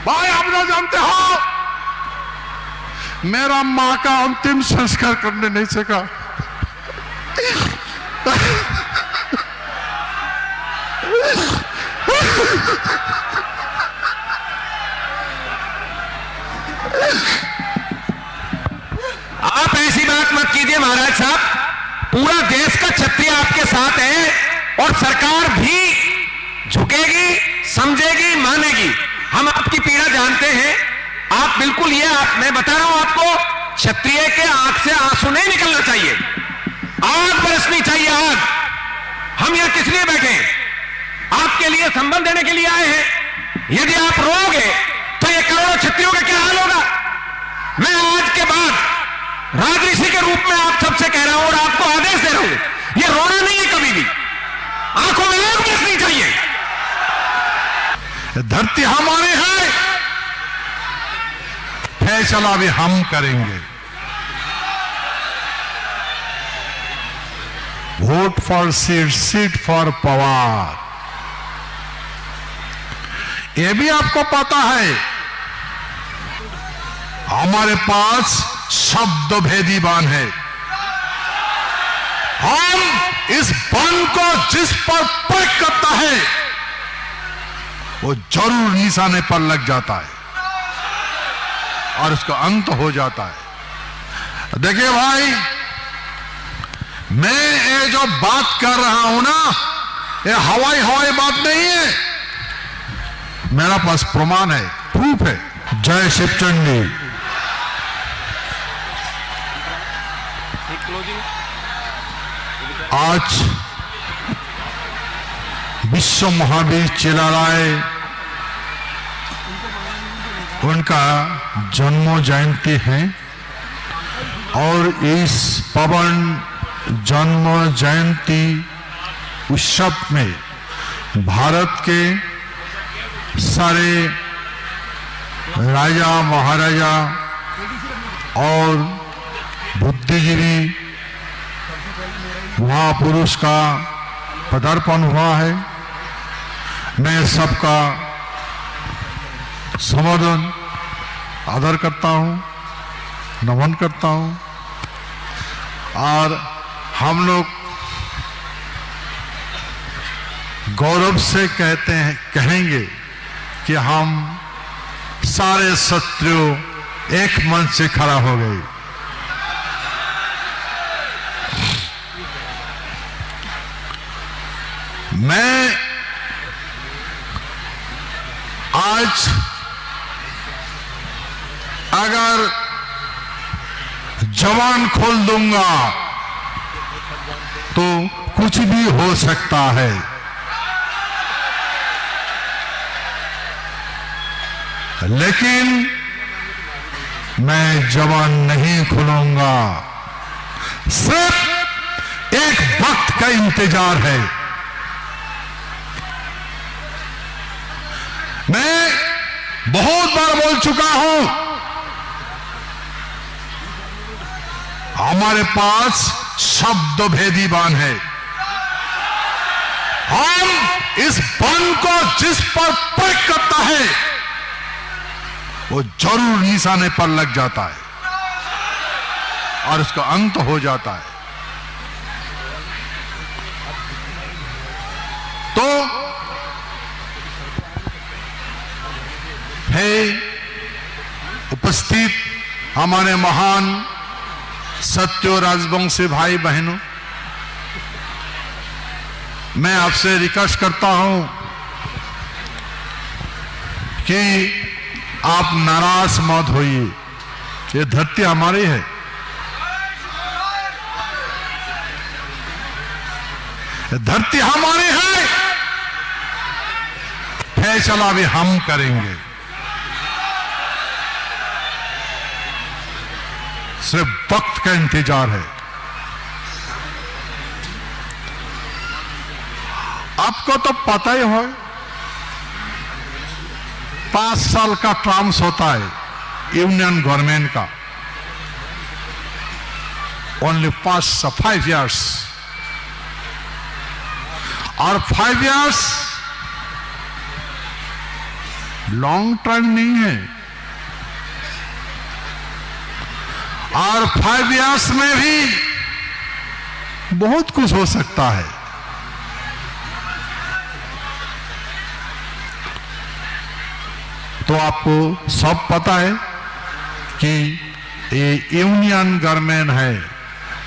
भाई आप ना जानते हो, मेरा मां का अंतिम संस्कार करने नहीं सका। आप ऐसी बात मत कीजिए महाराज साहब, पूरा देश का क्षत्रिय आपके साथ है और सरकार भी झुकेगी, समझेगी, मानेगी। हम आपकी पीड़ा जानते हैं। आप बिल्कुल मैं बता रहा हूं आपको, क्षत्रिय के आंख से आंसू नहीं निकलना चाहिए, आग बरसनी चाहिए, आग। हम यहां किस लिए बैठे हैं? आपके लिए संबंध देने के लिए आए हैं। यदि आप रोओगे तो ये करोड़ों क्षत्रियों का क्या हाल होगा? मैं आज के बाद राजऋषि के रूप में आप सबसे कह रहा हूं और आपको आदेश दे रहा हूं, ये रोना नहीं है कभी भी, आंखों में आग बरसनी चाहिए। धरती हमारी है, फैसला भी हम करेंगे। Vote for seat, seat for power. यह भी आपको पता है, हमारे पास शब्द भेदी बाण है। हम इस बाण को जिस पर प्रयोग करता है वो जरूर निशाने पर लग जाता है और उसका अंत हो जाता है। देखिए भाई, मैं ये जो बात कर रहा हूं ना, ये हवाई बात नहीं है, मेरा पास प्रमाण है, प्रूफ है। जय शिवचंडी। आज विश्व महावीर चेलाराय, उनका जन्म जयंती है और इस पवन जन्म जयंती उत्सव में भारत के सारे राजा महाराजा और बुद्धिजीवी महापुरुष का पदार्पण हुआ है। मैं सबका संवर्धन आदर करता हूं, नमन करता हूं और हम लोग गौरव से कहेंगे कि हम सारे शत्रु एक मंच से खड़ा हो गए। मैं आज अगर जवान खोल दूंगा तो कुछ भी हो सकता है, लेकिन मैं जवान नहीं खोलूंगा। सिर्फ एक वक्त का इंतजार है। मैं बहुत बार बोल चुका हूं, हमारे पास शब्द भेदी बाण है। हम इस बाण को जिस पर प्रयोग करता है वो जरूर निशाने पर लग जाता है और उसका अंत हो जाता है। तो है उपस्थित हमारे महान सत्यो राजवंशी भाई बहनों, मैं आपसे रिक्वेस्ट करता हूं कि आप नाराज मत होइए। ये धरती हमारी है, धरती हमारी है, फैसला भी हम करेंगे। सिर्फ वक्त का इंतजार है। आपको तो पता ही हो, 5 साल का टर्म्स होता है यूनियन गवर्नमेंट का, ओनली 5 years, और 5 years लॉन्ग टर्म नहीं है। और 5 इयर्स में भी बहुत कुछ हो सकता है। तो आपको सब पता है कि ये यूनियन गवर्नमेंट है,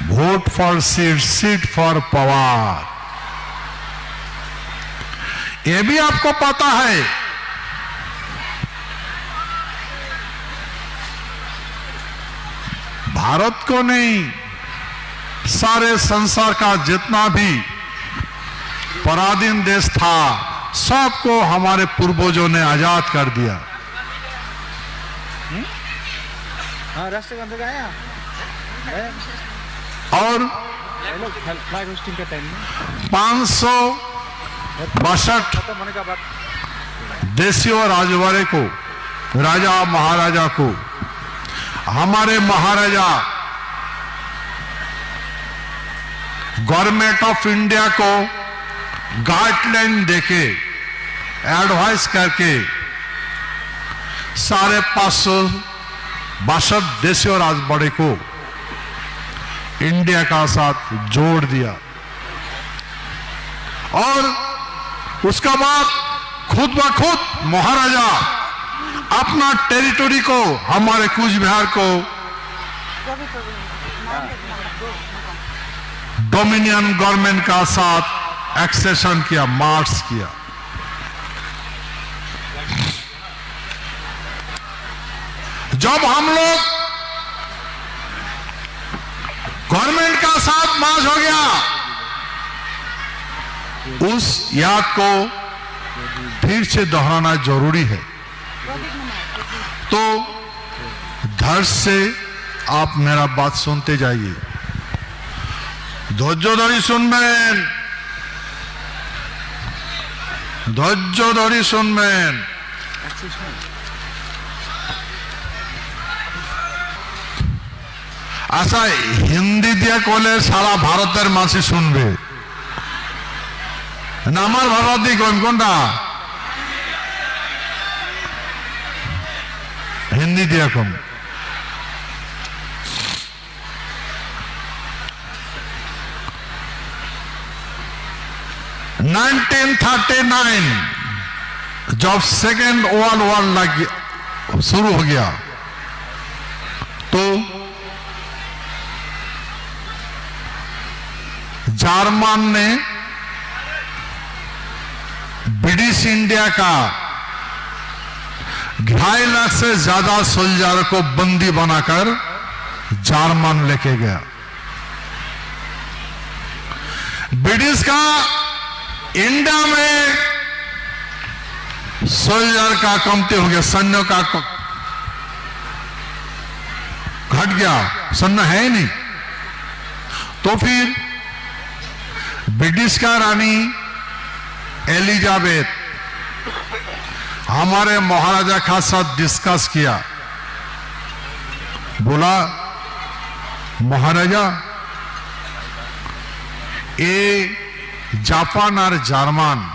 vote for seat, seat for power. ये भी आपको पता है भारत को नहीं, सारे संसार का जितना भी पराधीन देश था सबको हमारे पूर्वजों ने आजाद कर दिया। राष्ट्रगान गाए और फ्लैग होस्टिंग का टाइम 562 होने का बाद देशियों राजवाड़े को, राजा महाराजा को, हमारे महाराजा गवर्नमेंट ऑफ इंडिया को गाइडलाइन देके, एडवाइस करके सारे 562 देशियों राजवाड़े को इंडिया का साथ जोड़ दिया। और उसका बाद खुद ब खुद महाराजा अपना टेरिटरी को, हमारे कूच बिहार को डोमिनियन गवर्नमेंट का साथ एक्सेशन किया, मार्च किया। जब हम लोग गवर्नमेंट का साथ मार्च हो गया, उस याद को फिर से दोहराना जरूरी है। तो धैर्य से आप मेरा बात सुनते जाइए। धैर्य धरी सुनबेन, धैर्य धरी सुनबेन। আচ্ছা, হিন্দি দিয়ে কলে সারা ভারতের মাসি শুনবে না আমার ভাষা দিয়ে কইম কোনটা? হিন্দি দিয়ে কম। 1939 जब सेकेंड वर्ल्ड वॉर शुरू हो गया तो जर्मन ने ब्रिटिश इंडिया का 2.5 लाख से ज्यादा सोल्जर को बंदी बनाकर जर्मन लेके गया। ब्रिटिश का इंडिया में सोल्जर का कमती हो गया, सैन्यों का घट गया, सैन्य है ही नहीं। तो फिर ब्रिटिश का रानी एलिजाबेथ हमारे महाराजा का साथ डिस्कस किया, बोला महाराजा ये जापान और जर्मन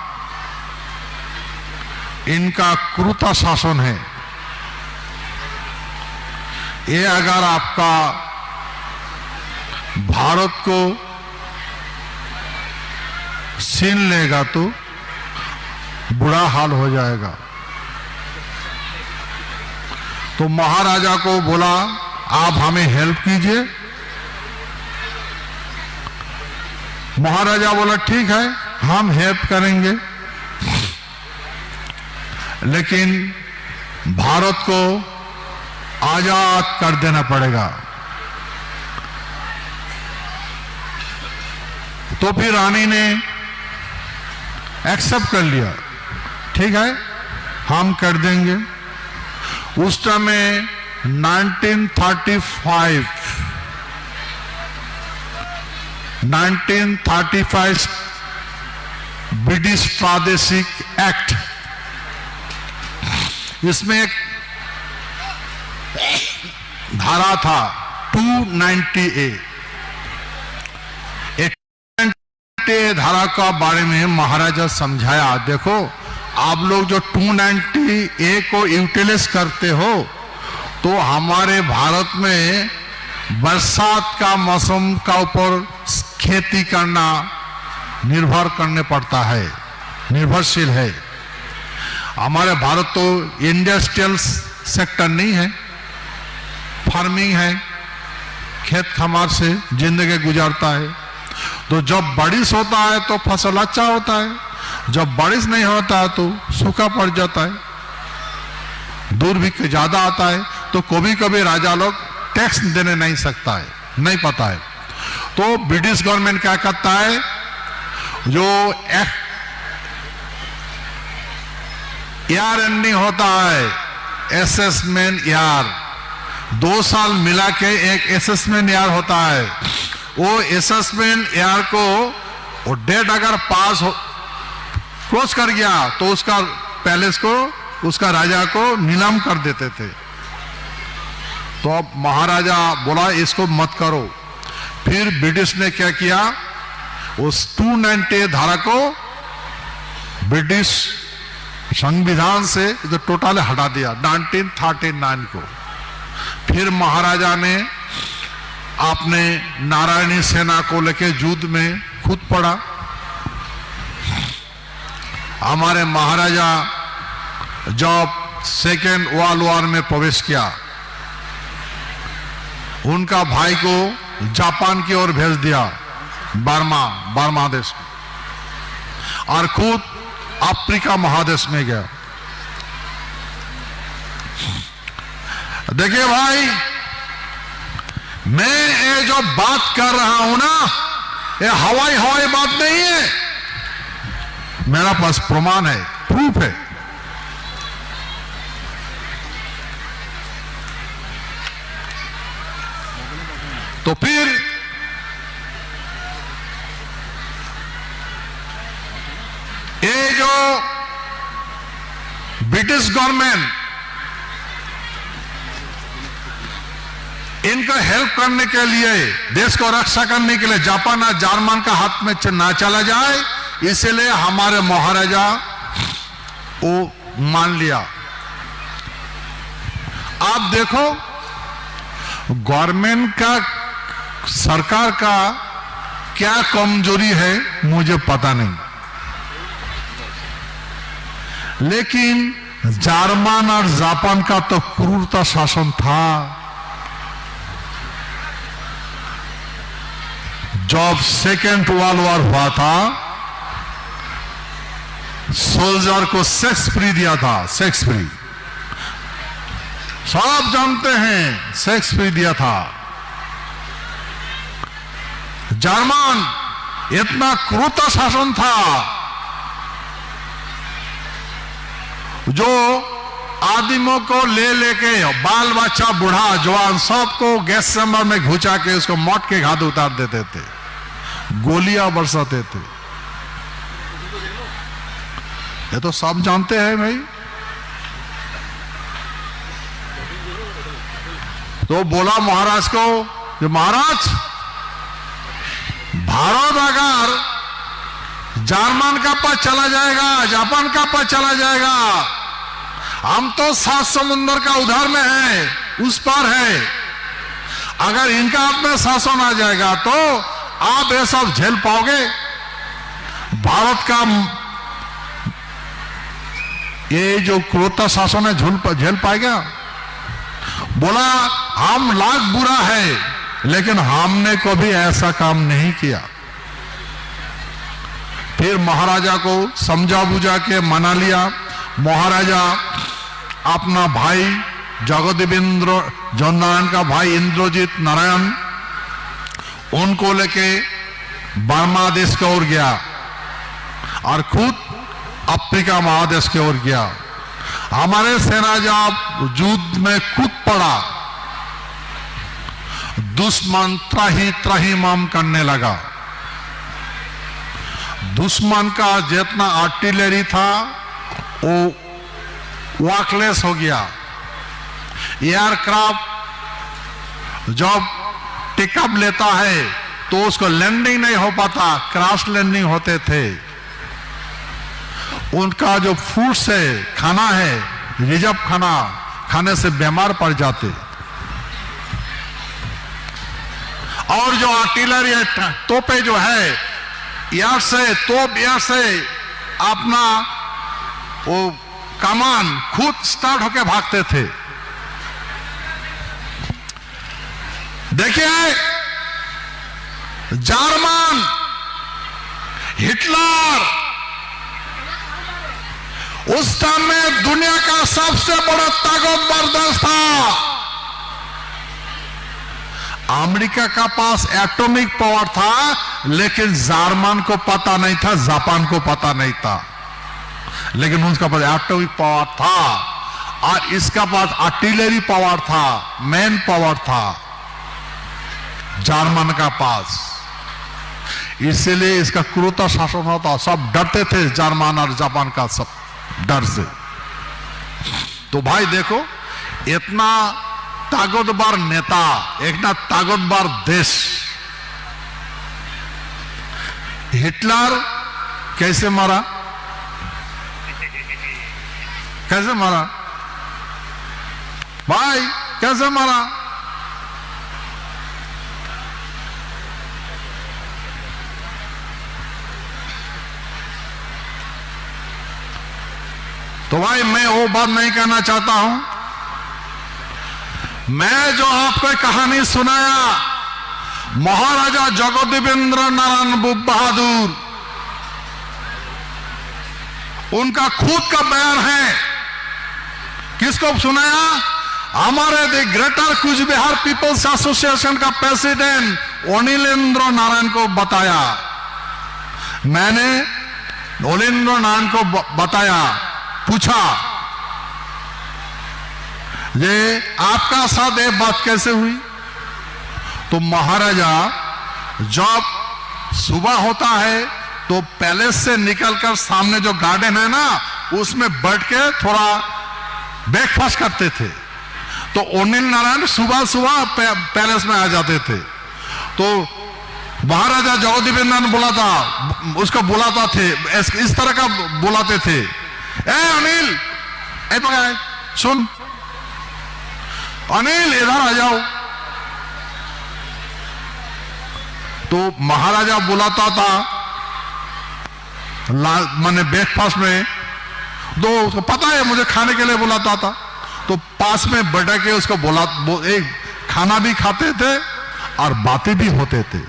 इनका क्रूरता शासन है, ये अगर आपका भारत को छीन लेगा तो बुरा हाल हो जाएगा। तो महाराजा को बोला आप हमें हेल्प कीजिए। महाराजा बोला ठीक है हम हेल्प करेंगे, लेकिन भारत को आजाद कर देना पड़ेगा। तो फिर रानी ने एक्सेप्ट कर लिया, ठीक है हम कर देंगे। उस टाइम में 1935 ब्रिटिश प्रादेशिक एक्ट, इसमें एक धारा था 290A। धारा का बारे में महाराजा समझाया, देखो आप लोग जो 290A को यूटिलाइज करते हो, तो हमारे भारत में बरसात का मौसम का ऊपर खेती करना निर्भर करने पड़ता है, निर्भरशील है। हमारे भारत तो इंडस्ट्रियल सेक्टर नहीं है, फार्मिंग है, खेत खमार से जिंदगी गुजारता है। तो जब बारिश होता है तो फसल अच्छा होता है, जब बारिश नहीं होता है तो सूखा पड़ जाता है, दुर्भिक्ष ज्यादा आता है। तो कभी कभी राजा लोग टैक्स देने नहीं सकता है, नहीं पता है। तो ब्रिटिश गवर्नमेंट क्या करता है, जो ईयर एंडिंग होता है, असेसमेंट ईयर, 2 साल मिला के एक असेसमेंट ईयर होता है। वो असेसमेंट ईयर को वो डेट अगर पास हो क्रॉस कर गया तो उसका पैलेस को, उसका राजा को नीलाम कर देते थे। तो अब महाराजा बोला इसको मत करो। फिर ब्रिटिश ने क्या किया, उस 290 धारा को ब्रिटिश संविधान से जो टोटल हटा दिया 1939 को। फिर महाराजा ने अपने नारायणी सेना को लेके युद्ध में खुद पड़ा। हमारे महाराजा जब सेकेंड वर्ल्ड वॉर में प्रवेश किया, उनका भाई को जापान की ओर भेज दिया, बर्मा देश में, और खुद अफ्रीका महादेश में गया। देखिए भाई, मैं ये जो बात कर रहा हूं ना, ये हवाई बात नहीं है, मेरा पास प्रमाण है, प्रूफ है। तो फिर ये जो ब्रिटिश गवर्नमेंट इनको हेल्प करने के लिए, देश को रक्षा करने के लिए जापान और जर्मन का हाथ में ना चला जाए, इसलिए हमारे महाराजा वो मान लिया। आप देखो, गवर्नमेंट का, सरकार का क्या कमजोरी है मुझे पता नहीं, लेकिन जर्मन और जापान का तो क्रूरता शासन था। जब सेकेंड वर्ल्ड वॉर हुआ था, सोल्जर को सेक्स फ्री दिया था, सेक्स फ्री, सब जानते हैं, सेक्स फ्री दिया था। जर्मन इतना क्रूरता शासन था, जो आदमियों को ले लेके, बाल बच्चा बूढ़ा जवान सबको गैस चैम्बर में घुसा के उसको मौत के घाट उतार देते थे, गोलियां बरसाते थे। ये तो सब जानते हैं भाई। तो बोला महाराज को, जो महाराज, भारत अगर जर्मन का पास चला जाएगा, जापान का पास चला जाएगा, हम तो 7 समुंदर का उधार में है, उस पार है। अगर इनका हाथ में शासन आ जाएगा तो आप ये सब झेल पाओगे? भारत का ये जो क्रूरता शासन है झेल पाएगा? बोला हम लाख बुरा है, लेकिन हमने कभी ऐसा काम नहीं किया। फिर महाराजा को समझा बुझा के मना लिया। महाराजा अपना भाई जगदेवेंद्र, जननारायण का भाई इंद्रजीत नारायण, उनको लेके बर्मा देश की ओर गया और खुद अफ्रीका महादेश की ओर गया। हमारे सेना जब युद्ध में कूद पड़ा, दुश्मन त्राही त्राहीमाम करने लगा। दुश्मन का जितना आर्टिलरी था वो वर्कलेस हो गया। एयरक्राफ्ट जब टेकअप लेता है तो उसको लैंडिंग नहीं हो पाता, क्रैश लैंडिंग होते थे। उनका जो फूड्स है, खाना है, रिजर्व खाना खाने से बीमार पड़ जाते। और जो आर्टिलरी है, तोपे जो है, यार से तोप, यार से अपना वो कमान खुद स्टार्ट होके भागते थे। देखिए, जर्मन, हिटलर उस टाइम में दुनिया का सबसे बड़ा ताकतवर देश था। अमेरिका का पास एटॉमिक पावर था, लेकिन जर्मन को पता नहीं था, जापान को पता नहीं था, लेकिन उसका पास एटॉमिक पावर था और इसका पास आर्टिलरी पावर था, मैन पावर था जर्मन का पास। इसीलिए इसका क्रूरता शासन होता, सब डरते थे जर्मन और जापान का सब डर से। तो भाई देखो, इतना ताकतवर नेता, इतना ताकतवर देश, हिटलर कैसे मारा, कैसे मारा भाई, कैसे मारा? तो भाई मैं वो बात नहीं कहना चाहता हूं। मैं जो आपको कहानी सुनाया, महाराजा जगदेवेंद्र नारायण बहादुर, उनका खुद का बयान है। किसको सुनाया? हमारे द ग्रेटर कुछ बिहार पीपल्स एसोसिएशन का प्रेसिडेंट अनिलेंद्र नारायण को बताया। मैंने अनिलेंद्र नारायण को बताया, पूछा ये आपका साथ ये बात कैसे हुई? तो महाराजा जब सुबह होता है तो पैलेस से निकलकर सामने जो गार्डन है ना, उसमें बैठ के थोड़ा ब्रेकफास्ट करते थे। तो अनिल नारायण सुबह सुबह पैलेस में आ जाते थे। तो महाराजा जगदेवेंद्र नारायण बुलाता, उसको बुलाता थे, इस तरह का बुलाते थे, ए अनिल, ए सुन अनिल, इधर आ जाओ। तो महाराजा बुलाता था मैंने ब्रेकफास्ट में, तो उसको पता है मुझे खाने के लिए बुलाता था। तो पास में बैठ के उसको एक खाना भी खाते थे और बातें भी होते थे।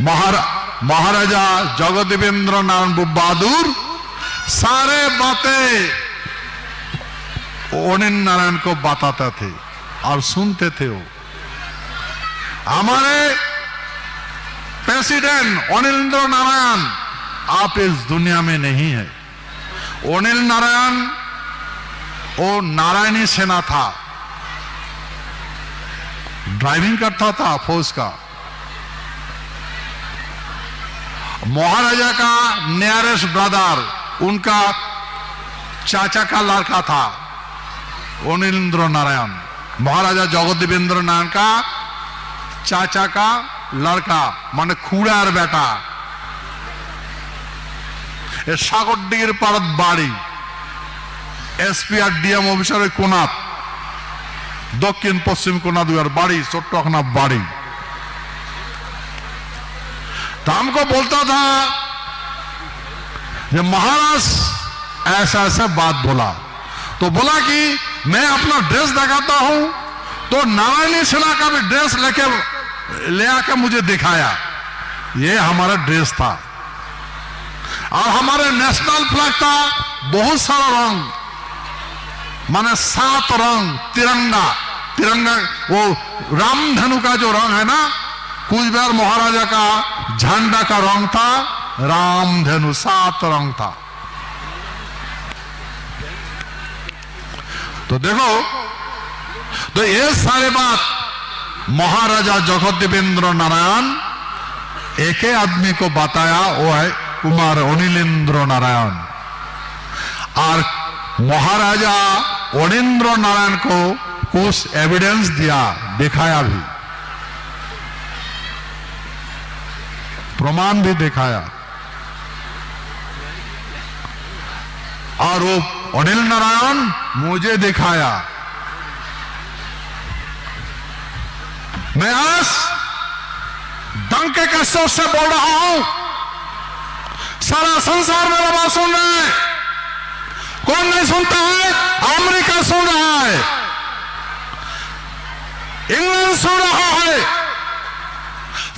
महाराजा जगदेवेंद्र नारायण बहादुर सारे बातें अनिल नारायण को बताते थे और सुनते थे। वो हमारे प्रेसिडेंट अनिलेंद्र नारायण आप इस दुनिया में नहीं है। अनिल नारायण वो नारायणी सेना था, ड्राइविंग करता था फौज का। महाराजा का नियरेस्ट ब्रदर, उनका चाचा का लड़का था अनिलेंद्र नारायण, महाराजा जगदेवेंद्र नारायण का चाचा का लड़का, माने खुड़ार बेटा। सागरडीर पारत बाड़ी, एसपी और डीएम ऑफिसर कोनात, दक्षिण पश्चिम कोना दुआर बाड़ी, चट्टखना बाड़ी। तो हमको बोलता था ये महाराज ऐसा ऐसा बात बोला। तो बोला कि मैं अपना ड्रेस दिखाता हूं, तो नारायणी सेना का भी ड्रेस ले आकर मुझे दिखाया। ये हमारा ड्रेस था और हमारे नेशनल फ्लैग था बहुत सारा रंग, माने 7 रंग तिरंगा। तिरंगा वो रामधनु का जो रंग है ना, कुछ बार महाराजा का झंडा का रंग था रामधनु, 7 रंग था। तो देखो, तो ये सारे बात महाराजा जगदेवेंद्र नारायण एक ही आदमी को बताया, वो है कुमार अनिलेंद्र नारायण। और महाराजा अनिलेंद्र नारायण को कुछ एविडेंस दिया, दिखाया भी, प्रमाण भी दिखाया। और वो अनिल नारायण मुझे दिखाया। मैं आज डंके के शोर से बोल रहा हूं, सारा संसार मेरा बात सुन रहा है। कौन नहीं सुनता है? अमेरिका सुन रहा है, इंग्लैंड सुन रहा है,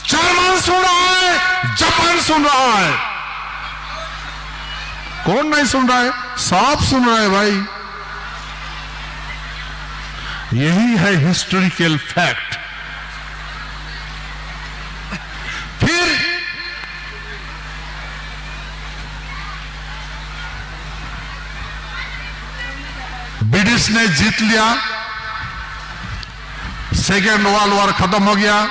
जर्मन सुन रहा है, जापान सुन रहा है। कौन नहीं सुन रहा है? सब सुन रहा है भाई। यही है हिस्टोरिकल फैक्ट। फिर ब्रिटिश ने जीत लिया, सेकेंड वर्ल्ड वॉर खत्म हो गया।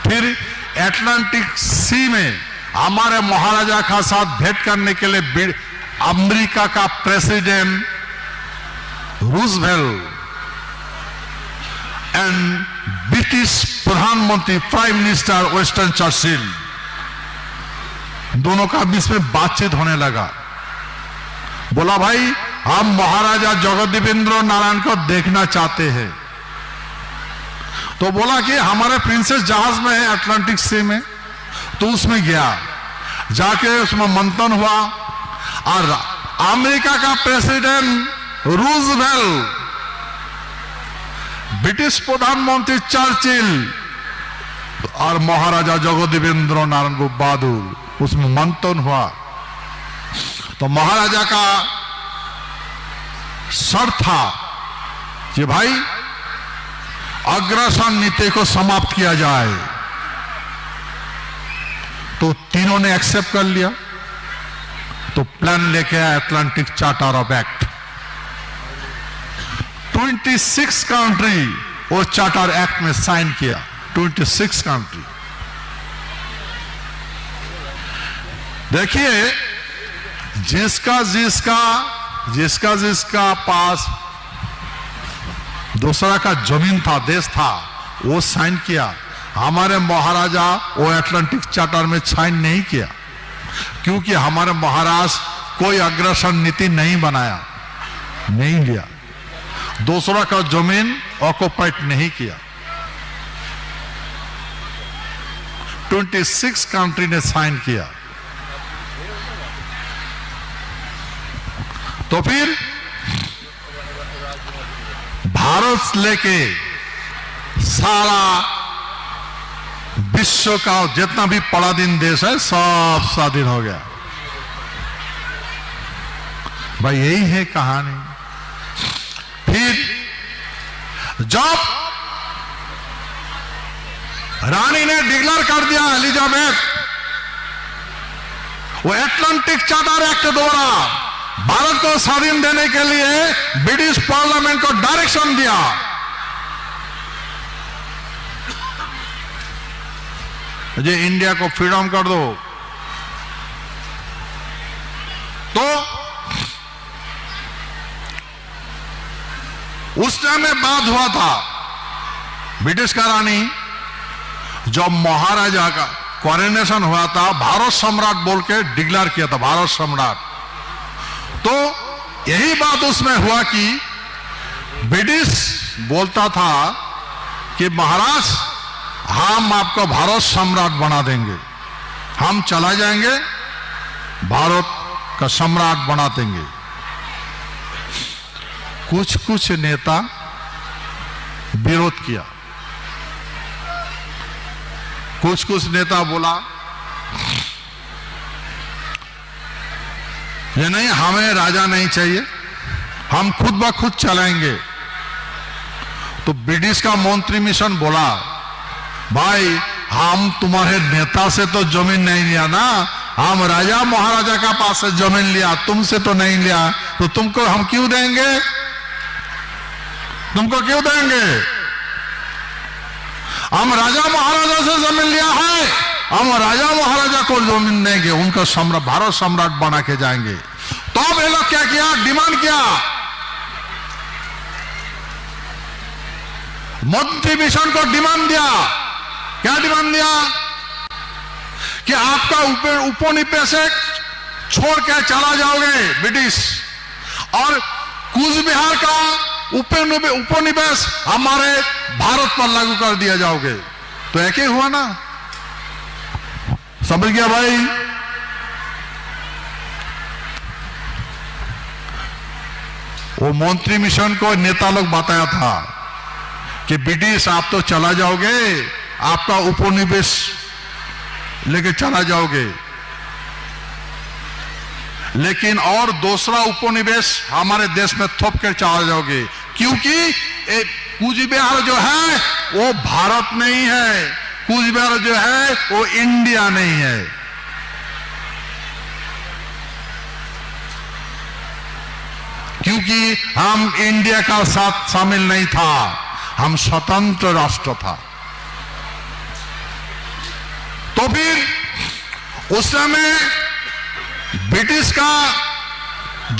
फिर अटलांटिक सी में हमारे महाराजा का साथ भेंट करने के लिए अमेरिका का प्रेसिडेंट रूजवेल्ट एंड ब्रिटिश प्रधानमंत्री प्राइम मिनिस्टर विंस्टन चर्चिल, दोनों का बीच में बातचीत होने लगा। बोला भाई हम महाराजा जगदेवेंद्र नारायण को देखना चाहते हैं। तो बोला कि हमारे प्रिंसेस जहाज में है अटलांटिक सी में। तो उसमें गया, जाके उसमें मंथन हुआ और अमेरिका का प्रेसिडेंट रूजवेल्ट, ब्रिटिश प्रधानमंत्री चर्चिल और महाराजा जगदेवेंद्र नारायण को बहादुर, उसमें मंथन हुआ। तो महाराजा का शर्त था कि भाई अग्रसन नीति को समाप्त किया जाए। तो तीनों ने एक्सेप्ट कर लिया। तो प्लान लेके आया Atlantic charter of act. 26 country वो चार्टर एक्ट में साइन किया। 26 कंट्री। देखिए जिसका जिसका पास दूसरा का जमीन था, देश था, वो साइन किया। हमारे महाराजा वो अटलांटिक चार्टर में साइन नहीं किया, क्योंकि हमारे महाराज कोई अग्रसन नीति नहीं बनाया, नहीं लिया, दूसरा का जमीन ऑक्युपाइड नहीं किया। 26 कंट्री ने साइन किया। तो फिर भारत लेके सारा विश्व का जितना भी पराधीन देश है सब स्वाधीन हो गया। भाई यही है कहानी। फिर जब रानी ने डिक्लेयर कर दिया एलिजाबेथ, वो अटलांटिक चार्टर एक्ट द्वारा भारत को स्वाधीन देने के लिए ब्रिटिश पार्लियामेंट को डायरेक्शन दिया। ये इंडिया को फ्रीडम कर दो। तो उस टाइम में बात हुआ था, ब्रिटिश का रानी जब महाराजा का कॉरोनेशन हुआ था, भारत सम्राट बोल के डिक्लेयर किया था, भारत सम्राट। तो यही बात उसमें हुआ कि ब्रिटिश बोलता था कि महाराज हम आपको भारत सम्राट बना देंगे, हम चला जाएंगे, भारत का सम्राट बना देंगे। कुछ कुछ नेता विरोध किया, कुछ कुछ नेता बोला ये नहीं, हमें राजा नहीं चाहिए, हम खुद ब खुद चलाएंगे। तो ब्रिटिश का मंत्री मिशन बोला भाई हम तुम्हारे नेता से तो जमीन नहीं लिया ना, हम राजा महाराजा का पास से जमीन लिया, तुमसे तो नहीं लिया, तो तुमको हम क्यों देंगे, तुमको क्यों देंगे? हम राजा महाराजा से जमीन लिया है, हम राजा महाराजा को जमीन देंगे, उनका सम्राट भारत सम्राट बना के जाएंगे। तो अब ये लोग क्या किया, डिमांड किया, मंत्री मिशन को डिमांड दिया। क्या डिमांड दिया कि आपका उपनिवेश छोड़ के चला जाओगे ब्रिटिश, और कूच बिहार का उपनिवेश हमारे भारत पर लागू कर दिया जाओगे, तो एक ही हुआ ना। समझ गया भाई? वो मंत्री मिशन को नेता लोग बताया था कि ब्रिटिश आप तो चला जाओगे, आपका उपनिवेश लेके चला जाओगे, लेकिन और दूसरा उपनिवेश हमारे देश में थोप कर चला जाओगे, क्योंकि कूच बिहार जो है वो भारत नहीं है, कूच बिहार जो है वो इंडिया नहीं है। क्योंकि हम इंडिया का साथ शामिल नहीं था, हम स्वतंत्र राष्ट्र था। तो फिर उस समय ब्रिटिश का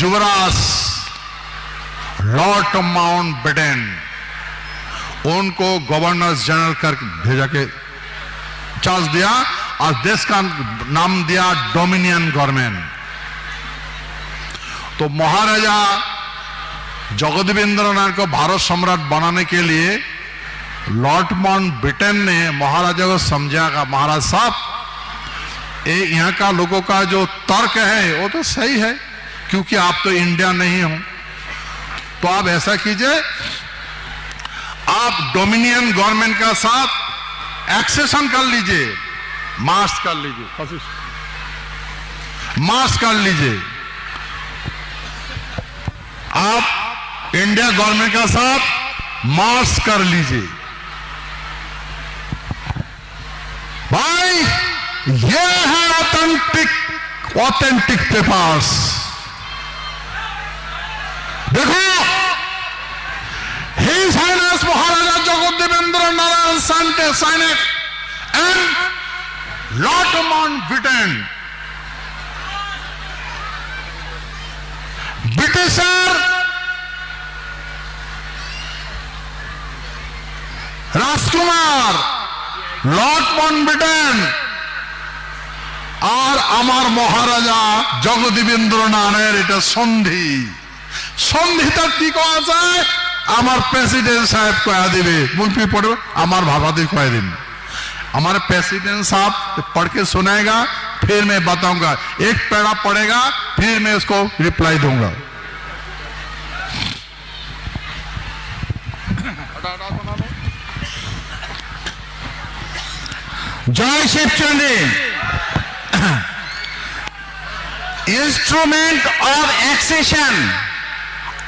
युवराज लॉर्ड माउंटबेटन, उनको गवर्नर जनरल कर भेजा के चार्ज दिया और देश का नाम दिया डोमिनियन गवर्नमेंट। तो महाराजा जगदेवेंद्र नाथ को भारत सम्राट बनाने के लिए लॉर्ड माउंटबेटन ने महाराजा को समझाया, महाराज साहब यहाँ का लोगों का जो तर्क है वो तो सही है, क्योंकि आप तो इंडिया नहीं हो, तो आप ऐसा कीजिए, आप डोमिनियन गवर्नमेंट का साथ एक्सेशन कर लीजिए, मार्च कर लीजिए, मार्च कर लीजिए, आप इंडिया गवर्नमेंट का साथ मार्च कर लीजिए। भाई ये है ऑथेंटिक पेपर्स। देखो, his highness Maharaja Jagdevendra Narayan signed and Lord Mountbatten, Britisher राजकुमार लॉर्ड माउंटबेटन और আমার মহারাজা জগদেবেন্দ্র নারায়ণের এটা সন্ধিটা কি করা যায়, আমার প্রেসিডেন্ট সাহেব কয়া দিবে, মুলপি পড়বে আমার ভাষাতে কয়া দিন, हमारे प्रेसिडेंट साहब पढ़ के सुनाएगा, फिर मैं बताऊंगा, एक पैरा पढ़ेगा, फिर मैं उसको रिप्लाई दूंगा। जय शिवचंडी। Instrument of accession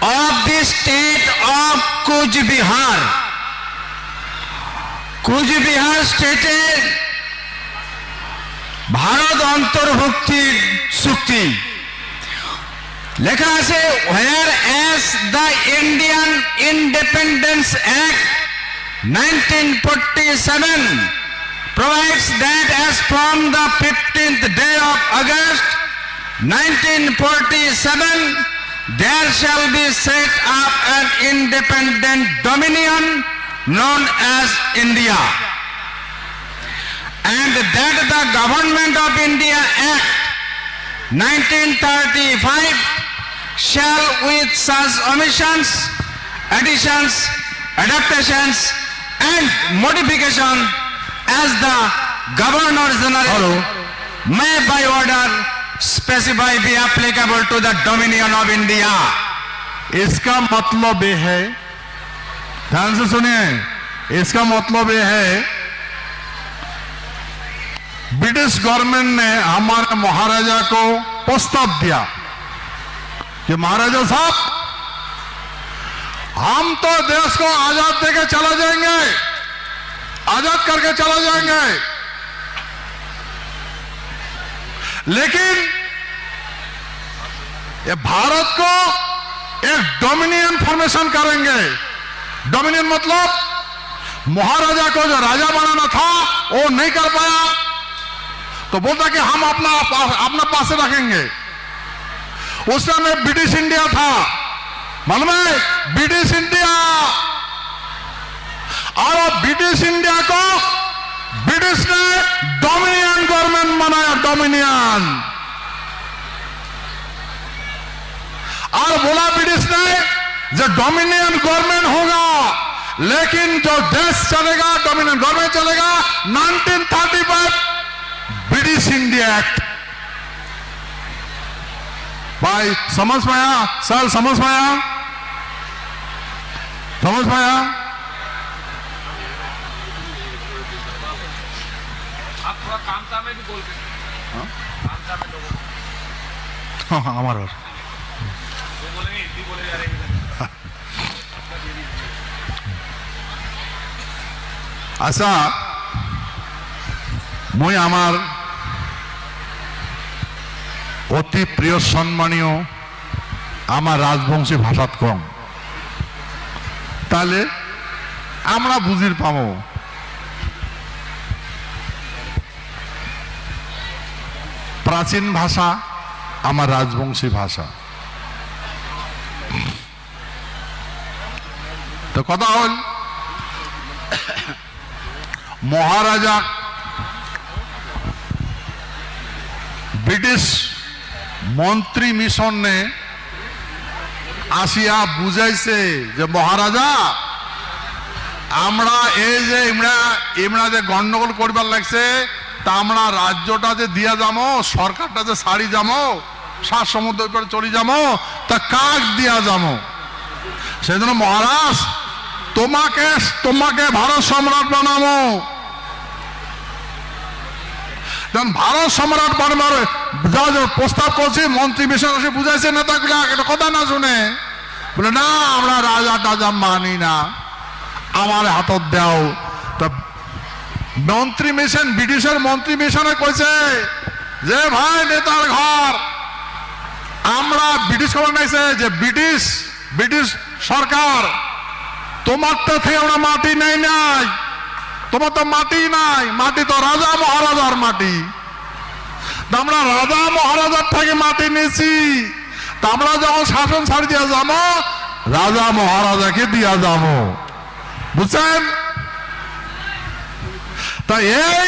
of the state of Cooch Behar, Cooch Behar স্টেটে ভারত অন্তর্ভুক্তির চুক্তি লেখা আছে, where as the Indian Independence Act 1947 provides that as from the 15th day of August 1947 there shall be set up an independent dominion known as India, and that the Government of India Act 1935 shall with such omissions, additions, adaptations and modification as the Governor General may by order specify be applicable to the Dominion of India। इसका मतलब ये है, ध्यान से सुनिए, इसका मतलब ये है ब्रिटिश गवर्नमेंट ने हमारे महाराजा को प्रस्ताव दिया कि महाराजा साहब हम तो देश को आजाद देके चला जाएंगे, आजाद करके चला जाएंगे, लेकिन ये भारत को एक डोमिनियन फॉर्मेशन करेंगे। डोमिनियन मतलब महाराजा को जो राजा बनाना था वो नहीं कर पाया, तो बोलता कि हम अपना पास रखेंगे। उस समय ब्रिटिश इंडिया था, मालूम है, ब्रिटिश इंडिया, और ब्रिटिश इंडिया को ब्रिटिश ने डोमिनियन गवर्नमेंट बनाया, डोमिनियन। और बोला ब्रिटिश ने जो डोमिनियन गवर्नमेंट होगा, लेकिन जो देश चलेगा डोमिनियन गवर्नमेंट चलेगा 1935 ब्रिटिश इंडिया एक्ट। भाई समझ पाया? सर समझ पाया? समझ पाया? आप थोड़ा कामता में भी बोल के कामता में लोगों हाँ हाँ हमारा वो बोलेंगे हिंदी बोले जा रहे हैं। আচ্ছা মই আমার অতি প্রিয় সম্মানীয় আমার রাজবংশী ভাষাত কম, তাহলে আমরা বুঝির পাবো প্রাচীন ভাষা আমার রাজবংশী ভাষা। তো কথা হল মহারাজা ব্রিটিশ মন্ত্রী মিশন নে আসিয়া বুঝাইছে যে মহারাজা আমরা এই যে ইমরা যে গন্ডগোল করবার লাগছে তা আমরা রাজ্যটা যে দিয়া যাবো, সরকারটা যে ছাড়ি যাবো, সাত সমুদ্র উপরে চলে যাবো, তা কাক দিয়া যাবো। সেই জন্য মহারাজ তোমাকে ভারত সম্রাট বানাবো। ভারত সম্রাট বানাবার যা প্রস্তাব করছি মন্ত্রী মিশন এসে বুঝাইছে নেতাগুলা একটা কথা না শুনে বলে না আমরা রাজা টাজা মানি না, আমার হাতত দাও। তা মন্ত্রী মিশন ব্রিটিশের মন্ত্রী মিশনে কইছে যে ভাই নেতার ঘর, আমরা ব্রিটিশ খবর নাইছে যে ব্রিটিশ সরকার তোমার তো থেকে আমরা মাটি নেই নাই, তোমার তো মাটি নাই, মাটি তো রাজা মহারাজার মাটি। আমরা রাজা মহারাজার থেকে মাটি নিয়েছি, তা আমরা যখন শাসন ছাড়ি দিয়া যাবো রাজা মহারাজাকে দিয়া যাবো, বুঝছেন? তা এই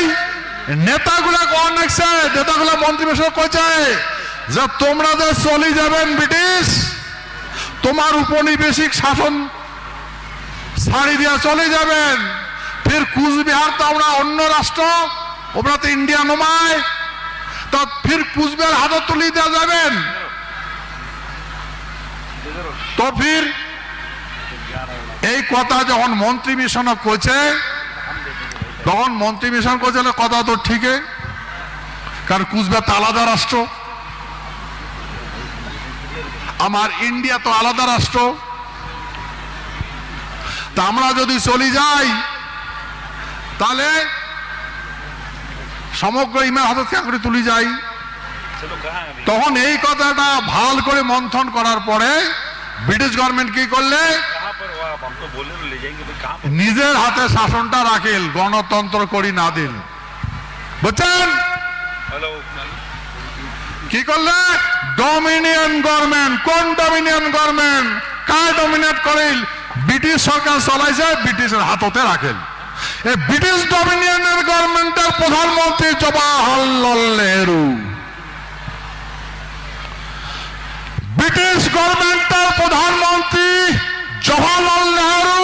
নেতাগুলা কোন লাগছে, নেতাগুলা মন্ত্রী মিশন কইছে যে তোমরা যে চলে যাবেন ব্রিটিশ, তোমার উপনিবেশিক শাসন ছাড়ি দিয়া চলে যাবেন, ফির কুচবিহার তো আমরা অন্য রাষ্ট্র, ওরা তো ইন্ডিয়া নমায়, তো ফির কুচবিহার হাতে তুলে দেওয়া যাবেন। তো ফির এই কথা যখন মন্ত্রী মিশন কইছে তখন মন্ত্রী মিশন কইছে কথা তো ঠিকই, কারণ কুচবিহার তো আলাদা রাষ্ট্র, আমার ইন্ডিয়া তো আলাদা রাষ্ট্র। তা আমরা যদি চলে যাই তাহলে সমগ্র ইমার হাতে করে তুলে যাই। তখন এই কথাটা ভাল করে মন্থন করার পরে ব্রিটিশ গভর্নমেন্ট কি করলে নিজের হাতে শাসনটা রাখেল, গণতন্ত্র করি না দিল, বুঝছেন? কি করলে ডমিনিয়ন গভর্নমেন্ট। কোন ডমিনিয়ন গভর্নমেন্ট? কার ডমিনেট করিল? ব্রিটিশ সরকার চলাইছে, ব্রিটিশের হাততে রাখেল। এই ব্রিটিশ ডমিনিয়নের গভর্নমেন্টের প্রধানমন্ত্রী জওয়াহরলাল নেহরু, ব্রিটিশ গভর্নমেন্টের প্রধানমন্ত্রী জওয়াহরলাল নেহরু,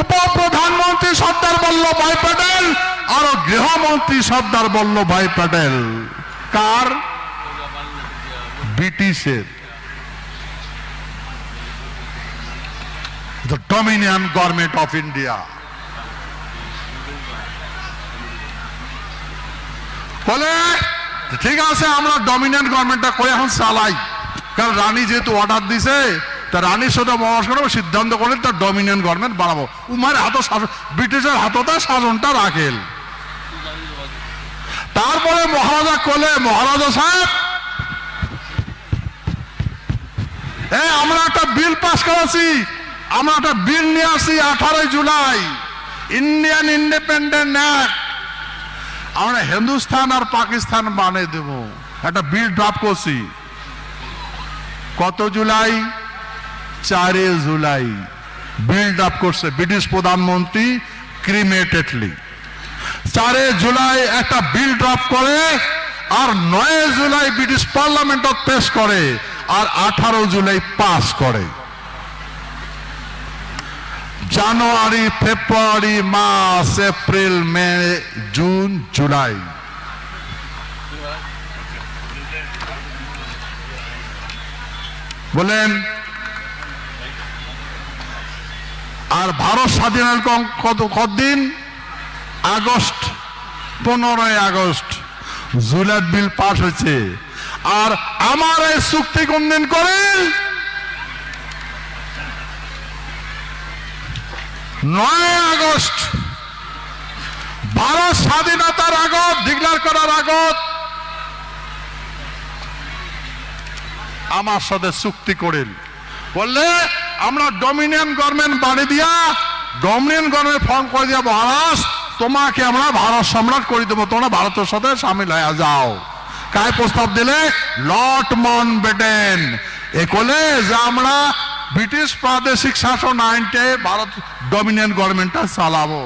উপপ্রধানমন্ত্রী সর্দার বল্লভভাই প্যাটেল আর গৃহমন্ত্রী সর্দার বল্লভভাই প্যাটেল। কার? ব্রিটিশের। The Dominion Government of India. বলে ঠিক আছে আমরা ডমিনিয়ন গভর্নমেন্টটা করে এখন চালাই, কারণ রানী যেহেতু অর্ডার দিছে তা রানীর সাথে পরামর্শ করে সিদ্ধান্ত করে তার ডমিনিয়ন গভর্নমেন্ট বানাবো। উমার হাত ব্রিটিশের হাততে শাসনটা রাখেল। তারপরে মহারাজা কোলে, মহারাজা সাহেব আমরা একটা বিল পাস করেছি, আমরা একটা বিল নিয়ে আসি 18 জুলাই, ইন্ডিয়ান ইন্ডিপেন্ডেন্ট অ্যাক্ট, আমরা হিন্দুস্তান আর পাকিস্তান বানিয়ে দেব। একটা বিল ড্রাফট করছি। কত জুলাই? 4 জুলাই বিল ড্রাফট করছে ব্রিটিশ প্রধানমন্ত্রী ক্রিমেটেডলি। 4 জুলাই একটা বিল ড্রাফট করে আর 9 জুলাই ব্রিটিশ পার্লামেন্টত পেশ করে। আর 18 জুলাই পাস করে। জানুয়ারি, ফেব্রুয়ারি, মার্চ, এপ্রিল, মে, জুন, জুলাই, বলেন। আর ভারত স্বাধীন হল কতদিন? August, 15 August July bill pass হয়েছে। আর আমার এই চুক্তি কোন দিন করেন? 9 আগস্ট। ভারত স্বাধীনতার আগত, ডিক্লার করার আগত আমার সাথে চুক্তি করেন। বললে আমরা ডমিনিয়ন গভর্নমেন্ট বাড়ি দিয়া, ডমিনিয়ন গভর্নমেন্ট ফর্ম করে দিয়া, মহারাজ তোমাকে আমরা ভারত সম্রাট করে দেবো, তোমরা ভারতের সাথে সামিল হয়ে যাও। কায় প্রস্তাব দিলে? Lord Mountbatten. এ কলে যে আমরা ব্রিটিশ প্রাদেশিক শাসন আইনটে ভারত ডমিনিয়ন গভর্নমেন্টটা চালাবো।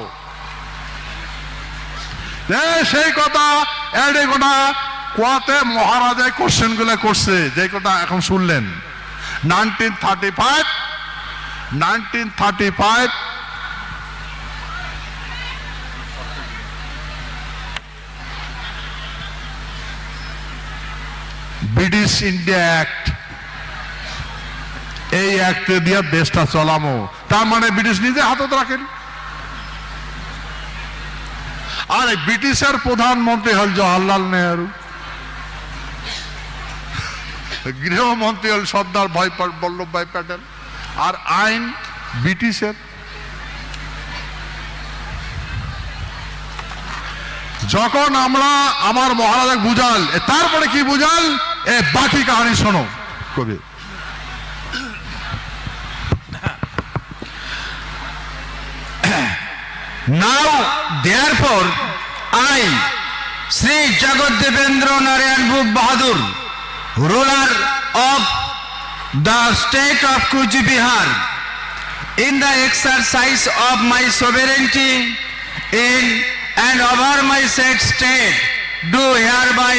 সেই কথা এডে গোটা কোয়াতে মহারাজা কোশ্চেন গুলো করছে, যে কথা এখন শুনলেন। 1935 ব্রিটিশ ইন্ডিয়া অ্যাক্ট, এই অ্যাক্টে দিয়ে দেশটা চলামো। তার মানে ব্রিটিশ নিজে হাতত রাখেন। আর ব্রিটিশের প্রধানমন্ত্রী হল জওয়াহরলাল নেহরু, গৃহমন্ত্রী হল সর্দার বল্লভভাই প্যাটেল, আর আইন ব্রিটিশের। যখন আমরা আমার মহারাজা বুঝাল, তারপরে কি বুঝাল? এ বাকি কাহিনী শোনো কবি। Now, therefore, I, Sri Jagadevendra Narayan Bhug Bahadur, ruler of the state of Kuch Bihar, in the exercise of my sovereignty in and over my said state, do hereby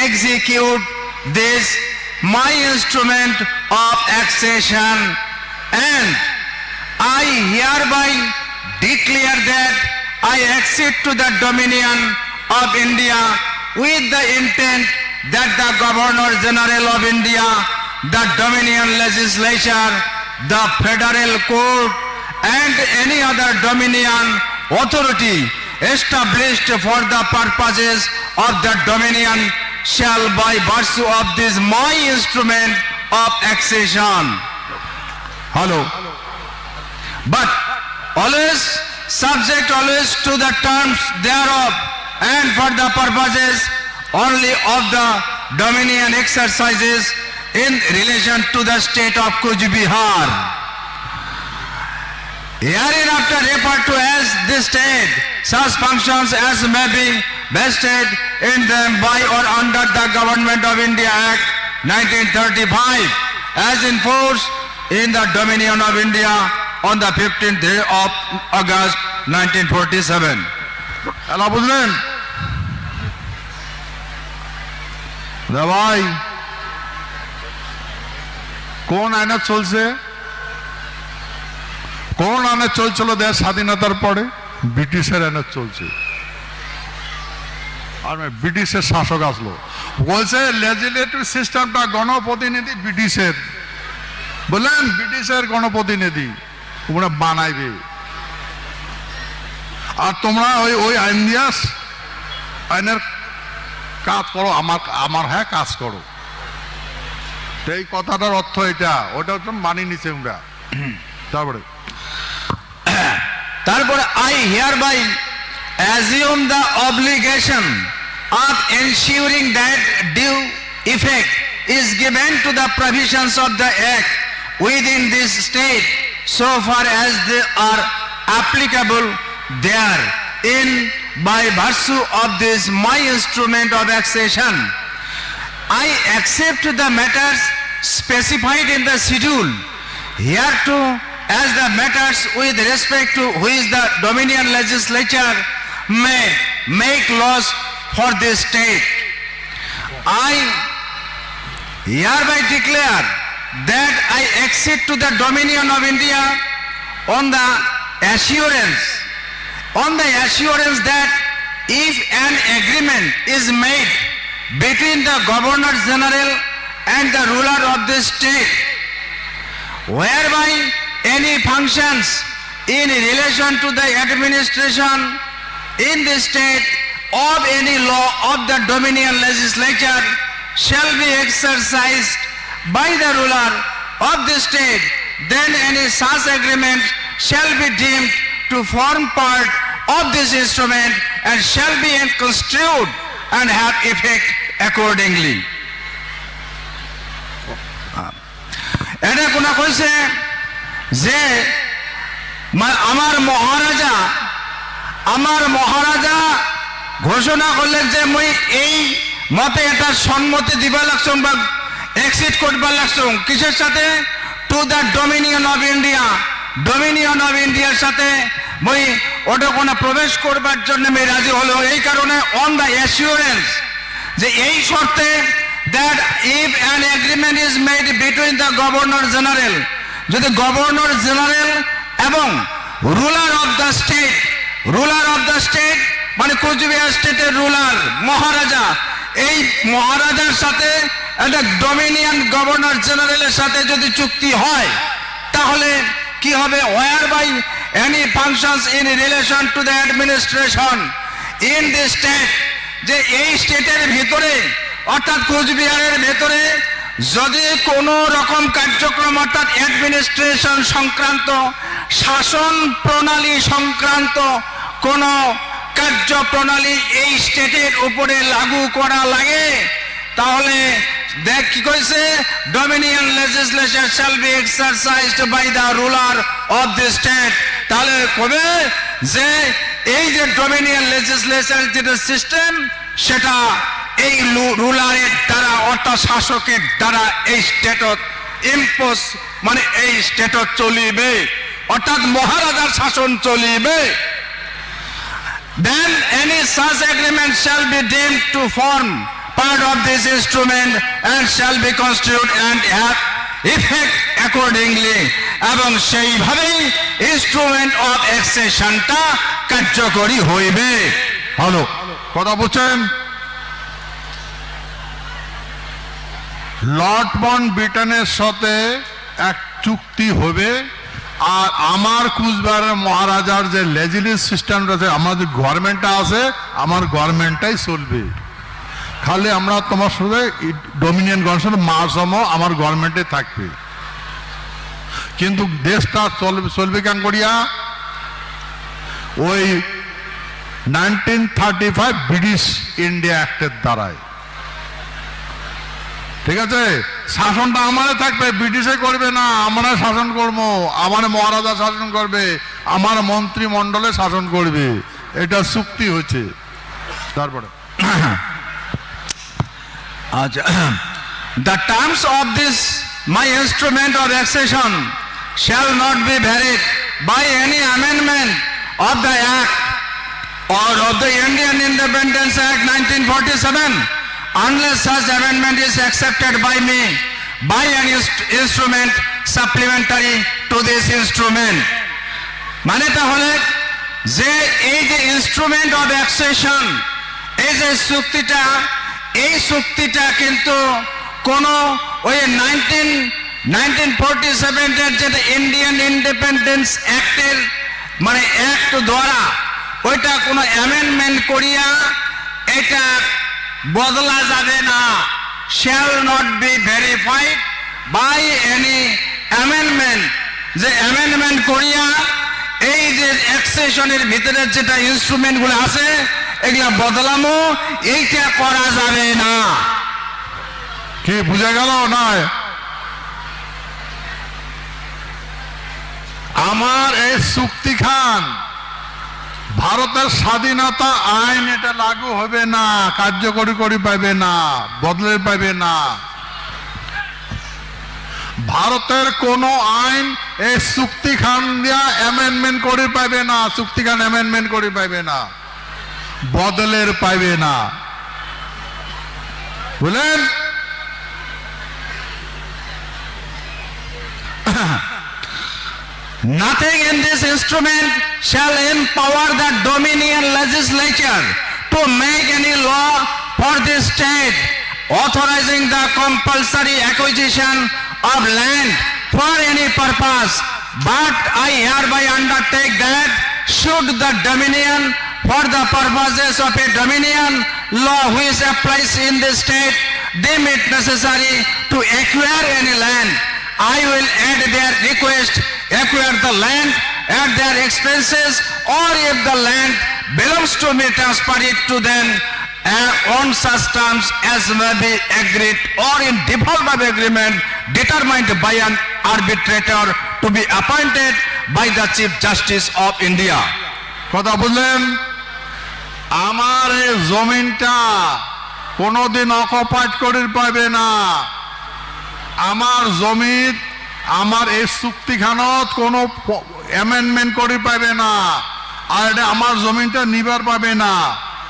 execute this my instrument of accession, and I hereby declare that I accede to the dominion of India with the intent that the Governor General of India, the Dominion Legislature, the Federal Court, and any other Dominion authority established for the purposes of the Dominion shall by virtue of this my instrument of accession. Hello. But always subject always to the terms thereof and for the purposes only of the dominion exercises in relation to the state of Kuch Bihar. Hereinafter referred to as this state, such functions as may be vested in them by or under the Government of India Act 1935 as in force in the Dominion of India on the 15th day of August 1947. এলা বুঝলেন? ভাই কোন আইনে চলছে? কোন আইনে চলছিল দেশ স্বাধীনতার পরে? ব্রিটিশের আইনে চলছে। আর ব্রিটিশের শাসক আসলো, বলছে লেজিসলেটিভ সিস্টেমটা গণপ্রতিনিধি ব্রিটিশের। বললেন ব্রিটিশের গণপ্রতিনিধি ওরা বানাইবে, আর তোমরা ওই আইন দিয়া আইনের কাজ করো, আমার হ্যাঁ কাজ করো। এই কথাটার অর্থ এটা, ওটা হচ্ছে মানি নিছে আমরা। তারপরে I hereby assume the obligation of ensuring that due effect is given to the provisions of the Act within this state so far as they are applicable there in by virtue of this my instrument of accession. I accept the matters specified in the schedule hereto as the matters with respect to which the Dominion Legislature may make laws for this state. I hereby declare that I accede to the dominion of India on the assurance that if an agreement is made between the Governor General and the ruler of the state, whereby any functions in relation to the administration in the state of any law of the Dominion legislature shall be exercised by the ruler of the state, then any such agreement shall be deemed to form part of this instrument and shall be construed and have effect accordingly. এটা কোনা কইছে যে আমার মহারাজা ঘোষণা করলেন যে মুই এই মতে এটা সম্মতি দিবা লাগছুম বা এক্সিট করবা লাগছুম কিসের সাথে টু দ্য ডমিনিয়ন অফ ইন্ডিয়ার সাথে মুই ওটা কোনো প্রবেশ করবার জন্য আমি রাজি হলো এই কারণে অন দ্য অ্যাসিওরেন্স যে এই শর্তে that if an agreement is made between the Governor General, যদি গভর্নর জেনারেল এবং রুলার অফ দ্য স্টেট মানে কোচবিহার স্টেটের রুলার মহারাজা, এই মহারাজার সাথে একটা ডমিনিয়ন গভর্নর জেনারেলের সাথে যদি চুক্তি হয় তাহলে কি হবে, whereby any functions in relation to the administration in the state, যে এই স্টেটের ভিতরে অর্থাৎ কোচবিহারের ভেতরে যদি কোনো রকম কার্যক্রম অর্থাৎ অ্যাডমিনিস্ট্রেশন সংক্রান্ত শাসন প্রণালী সংক্রান্ত কোনো কার্যপ্রণালী এই স্টেটের উপরে লাগু করা লাগে তাহলে দেখ কি কইছে, dominion legislation shall be exercised by the ruler of the state. তাহলে কবে যে এই যে ডমিনিয়ন লেজিসলেশন যেটা সিস্টেম সেটা এই রুলারের দ্বারা অর্থাৎ শাসকের দ্বারা এই স্টেটত ইম্পোজ মানে এই স্টেটত চলিবে অর্থাৎ মহারাজার শাসন চলিবে। Then any such agreement shall be deemed to form part of this instrument and shall be construed and have effect accordingly, এবং সেইভাবেই ইনস্ট্রুমেন্ট অফ এক্সেশনটা কার্যকরী হইবে। ভালো কথা বলছেন। লর্ড মাউন্টব্যাটেনের সাথে এক চুক্তি হবে আর আমার কুচবিহারের মহারাজার যে লেজিসলেটিভ সিস্টেম রয়েছে আমাদের গভর্নমেন্টটা আছে আমার গভর্নমেন্টটাই চলবে, খালি আমরা তোমার সাথে ডমিনিয়ন গভর্নমেন্ট মার্চম আমার গভর্নমেন্টে থাকবে, কিন্তু দেশটা চলবে কেন করিয়া ওই 1935 ব্রিটিশ ইন্ডিয়া অ্যাক্টের দ্বারায়। ঠিক আছে, শাসনটা আমারে থাকবে, ব্রিটিশে করবে না, আমরা শাসন করবো, আমার মহারাজা শাসন করবে, আমার মন্ত্রিমণ্ডলে শাসন করবে, এটা চুক্তি হচ্ছে। তারপরে আচ্ছা, the terms of this my instrument of accession shall not be varied by any amendment of the Act or of the Indian Independence Act 1947 unless such amendment is accepted by me by an instrument supplementary to this instrument. মানে তাহলে যে এই যে instrument of অ্যাকসেশন এই যে চুক্তিটা এই চুক্তিটা কিন্তু কোন ওই 1947 এর যেটা ইন্ডিয়ান ইন্ডিপেন্ডেন্স অ্যাক্টের মানে অ্যাক্ট দ্বারা ওইটা কোনো অ্যামেন্ডমেন্ট করিয়া এটা বদলা যাবে না, shall not be verified by any amendment, যে অ্যামেন্ডমেন্ট করিয়া এই যে অ্যাকসেশনের ভিতরে যেটা ইনস্ট্রুমেন্টগুলো আছে এগুলা বদলামো এইটা করা যাবে না। কি বুঝা গেল? নয় আমার এই চুক্তি খান ভারতের স্বাধীনতা আইন এটা লাগু হবে না, কার্যকরী পাবে না, বদলে পাবে না। ভারতের কোন আইন এই চুক্তি খান দিয়া অ্যামেন্ডমেন্ট করে পাবে না, চুক্তি খান অ্যামেন্ডমেন্ট করে পাবে না, বদলের পাবে না, বুঝলেন? Nothing in this instrument shall empower the Dominion legislature to make any law for this state authorizing the compulsory acquisition of land for any purpose. But I hereby undertake that should the Dominion for the purposes of a Dominion law which applies in this state deem it necessary to acquire any land, I will at their request acquire the land at their expenses, or if the land belongs to me, transfer it to them on such terms as may be agreed, or in default of agreement determined by an arbitrator to be appointed by the Chief Justice of India. কথা বুঝলেন? আমার এই জমিনটা কোনোদিন occupied করে পাবে না। আমার জমিত আমার এই চুক্তিখানত কোনো অ্যামেন্ডমেন্ট করে পাবে না, আর এটা আমার জমিনটা নিবার পাবে না,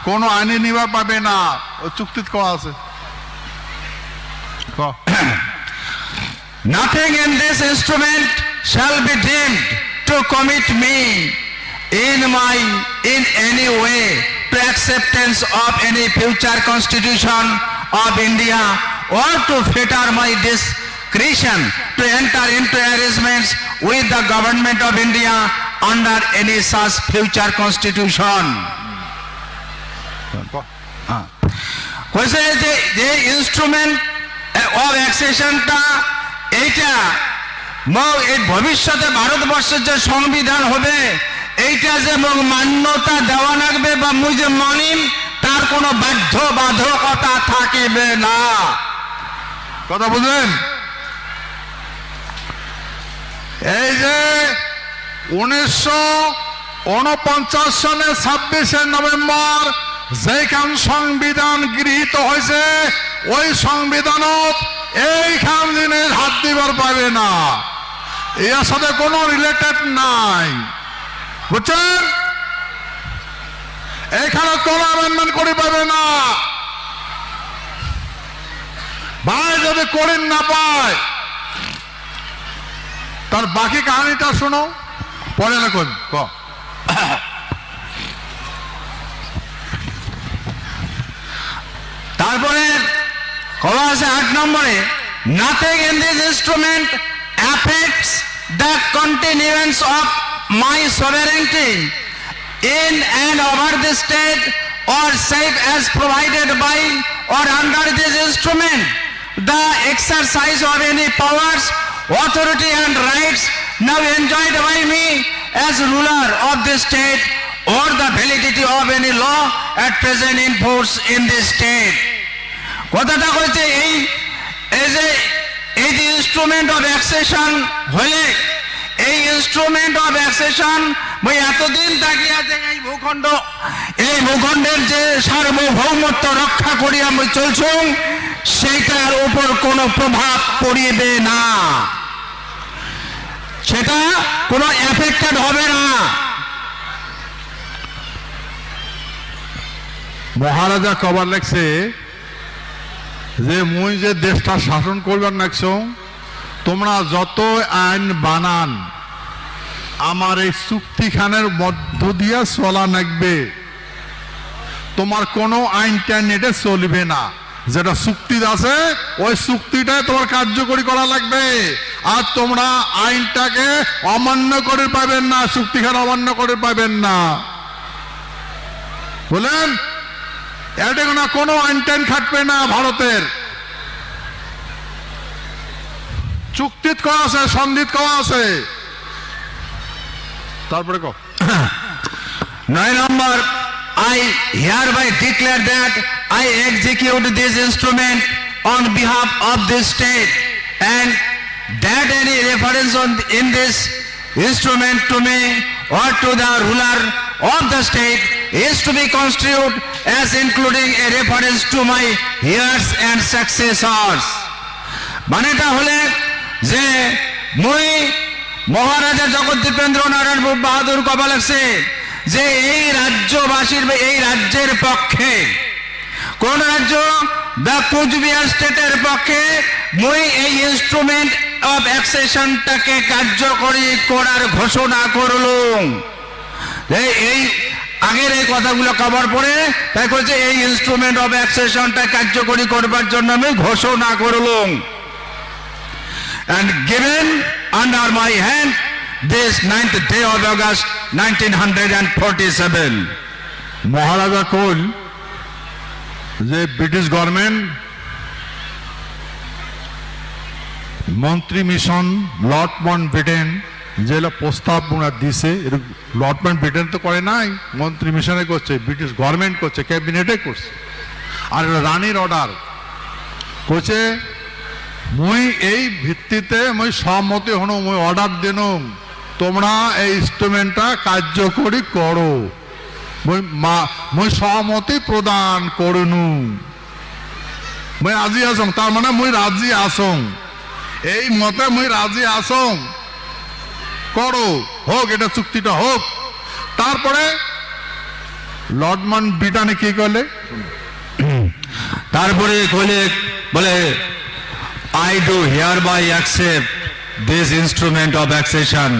কোনো আইনে নিবার পাবে না। ওই চুক্তিত কওয়া আছে। Nothing in this instrument shall be deemed to commit me in any way to acceptance of any future constitution of India, or to fetter my discretion to enter into arrangements with the government of India under any such future constitution. যে instrument of অ্যাক্সেশনটা এইটা এই ভবিষ্যতে ভারতবর্ষের যে সংবিধান হবে এইটা যে মান্যতা দেওয়া লাগবে বা মুই যে মানিম তার কোনো বাধ্যবাধকতা থাকিবে না। কথা বুঝলেন? এই যে 1949 সালের 26শে নভেম্বর যেখান সংবিধান গৃহীত হয়েছে ওই সংবিধানত এইখান জিনিস হাত দিবার পাবে না, এর সাথে কোনো রিলেটেড নাই, বুঝছেন? এখানে কোনো অ্যামেন্ডমেন্ট করে পাবে না। ভাই যদি করেন না পায় তার বাকি কাহিনীটা শোনো, পরে না কোন তারপরে কওয়া আছে 8 নম্বরে, nothing in this instrument affects the continuance of my sovereignty in and over the state or save as provided by or under this instrument the exercise of any powers, authority and rights now enjoyed by me as ruler of the state, or the validity of any law at present in force in this state. কথাটা হচ্ছে এই যে instrument of accession হলে এই instrument of accession মই এতদিন তাকিয়ে আছে এই ভূখণ্ডের যে সার্বভৌমত্ব রক্ষা করি আমি চলছুম সেইটার উপর কোনো প্রভাব পড়িবে না, সেটা কোনো এফেক্টেড হবে না। মহারাজা কবার লেখছে যে মুই যে দেশটা শাসন করবার নাকছ, তোমরা যত আইন বানান আমার এই চুক্তিখানের মধ্য দিয়া চলা লাগবে, তোমার কোনো আইন টাইন এটা চলবে না, যেটা চুক্তি আছে ওই চুক্তিটাই তোমার কার্যকরী করা লাগবে, আর তোমরা আইনটাকে অমান্য করে পাবেন না, চুক্তিখান অমান্য করে পাবেন না। বলেন এটা কোনো আইন টাইন খাটবে না, ভারতের চুক্তিত করা আছে, সন্ধিত করা আছে। তারপরে 9 নম্বর, I hereby declare that I execute this instrument on behalf of this state, and that any reference in this instrument to me or to the ruler of the state is to be construed as including a reference to my heirs and successors. মানেটা হলে যে মুই মহারাজা জগদ্দীপেন্দ্র নারায়ণ বাহাদুর কবা লাগছে যে এই রাজ্যবাসীর এই রাজ্যের পক্ষে, কোন রাজ্য? দ্য কুচবিহার স্টেটের পক্ষে মুই এই ইনস্ট্রুমেন্ট অফ অ্যাক্সেশনটাকে কার্যকরী করার ঘোষণা করলুম। এই আগের এই কথাগুলো কভার পরে তাই বলছে এই ইনস্ট্রুমেন্ট অফ অ্যাক্সেশনটা কার্যকরী করবার জন্য আমি ঘোষণা করলুম। and given under my hand this 9th day of August 1947. Maharaja call যে ব্রিটিশ গভর্নমেন্ট মন্ত্রী মিশন লর্ড মাউন্টব্যাটেন যেগুলো প্রস্তাব দিছে লর্ড মাউন্টব্যাটেন তো করে নাই, মন্ত্রী মিশনে করছে, ব্রিটিশ গভর্নমেন্ট করছে, ক্যাবিনেটে করছে। আর রানীর অর্ডার করছে মুই এই ভিত্তিতে মুই সম্মতি হন, মুই অর্ডার দিনুম তোমরা এই ইনস্ট্রুমেন্টটা কার্যকরী করো, মুই সহমতি প্রদান করনু, মুই রাজি আসং, তার মানে মুই রাজি আসং, এই মতে মুই রাজি আসং, করো, হোক এটা চুক্তিটা হোক। তারপরে লর্ড মাউন্টব্যাটেন কি করলে, তারপরে কইলে বলে I do hereby accept this instrument of accession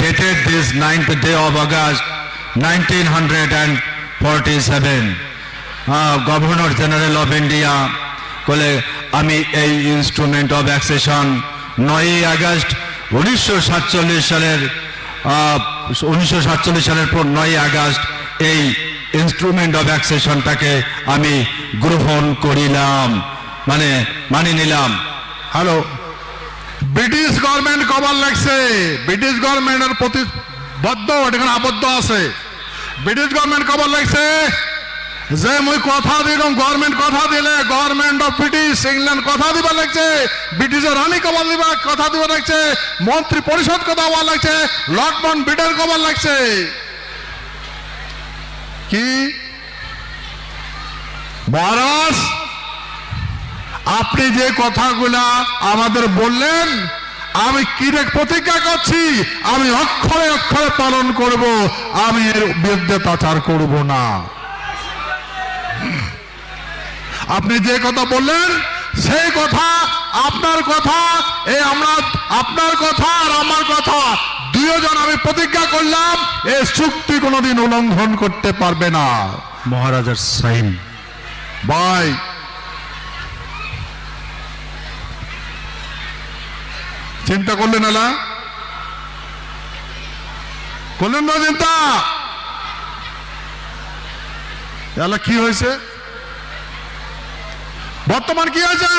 dated this 9th day of August 1947. Governor general of India বলে আমি এই ইনস্ট্রুমেন্ট অফ অ্যাক্সেশন 9ই আগস্ট 1947 সালের পর 9ই আগস্ট এই ইনস্ট্রুমেন্ট অফ অ্যাক্সেশনটাকে আমি গ্রহণ করিলাম, মানে মানি নিলাম। হ্যালো, ব্রিটিশ গভর্নমেন্ট কবার লাগছে, ব্রিটিশ গভর্নমেন্টের প্রতিবদ্ধ এখানে আবদ্ধ আছে। ব্রিটিশ গভর্নমেন্ট কবার লাগছে যে মুই কথা দিলাম, গভর্নমেন্ট কথা দিলে গভর্নমেন্ট অফ ব্রিটিশ ইংল্যান্ড কথা দিবার লাগছে, ব্রিটিশের রানী কবার দিবা কথা দিবার লাগছে, মন্ত্রী পরিষদ কথা বলা লাগছে, লর্ড মাউন্টব্যাটেন কবার লাগছে কি মহারাজ আপনি যে কথাগুলা আমাদের বললেন আমি কিরেক প্রতিজ্ঞা করছি আমি অক্ষরে অক্ষরে পালন করব, আমি এর বিরুদ্ধে পাচার করব না। আপনি যে কথা বললেন সেই কথা, আপনার কথা, এই আমরা আপনার কথা আর আমার কথা দুইজন আমি প্রতিজ্ঞা করলাম এই চুক্তি কোনোদিন উল্লঙ্ঘন করতে পারবে না। মহারাজার সাইন। ভাই চিন্তা করলেন না, করলেন না চিন্তা, এলা কি হয়েছে, বর্তমান কি হয়েছে,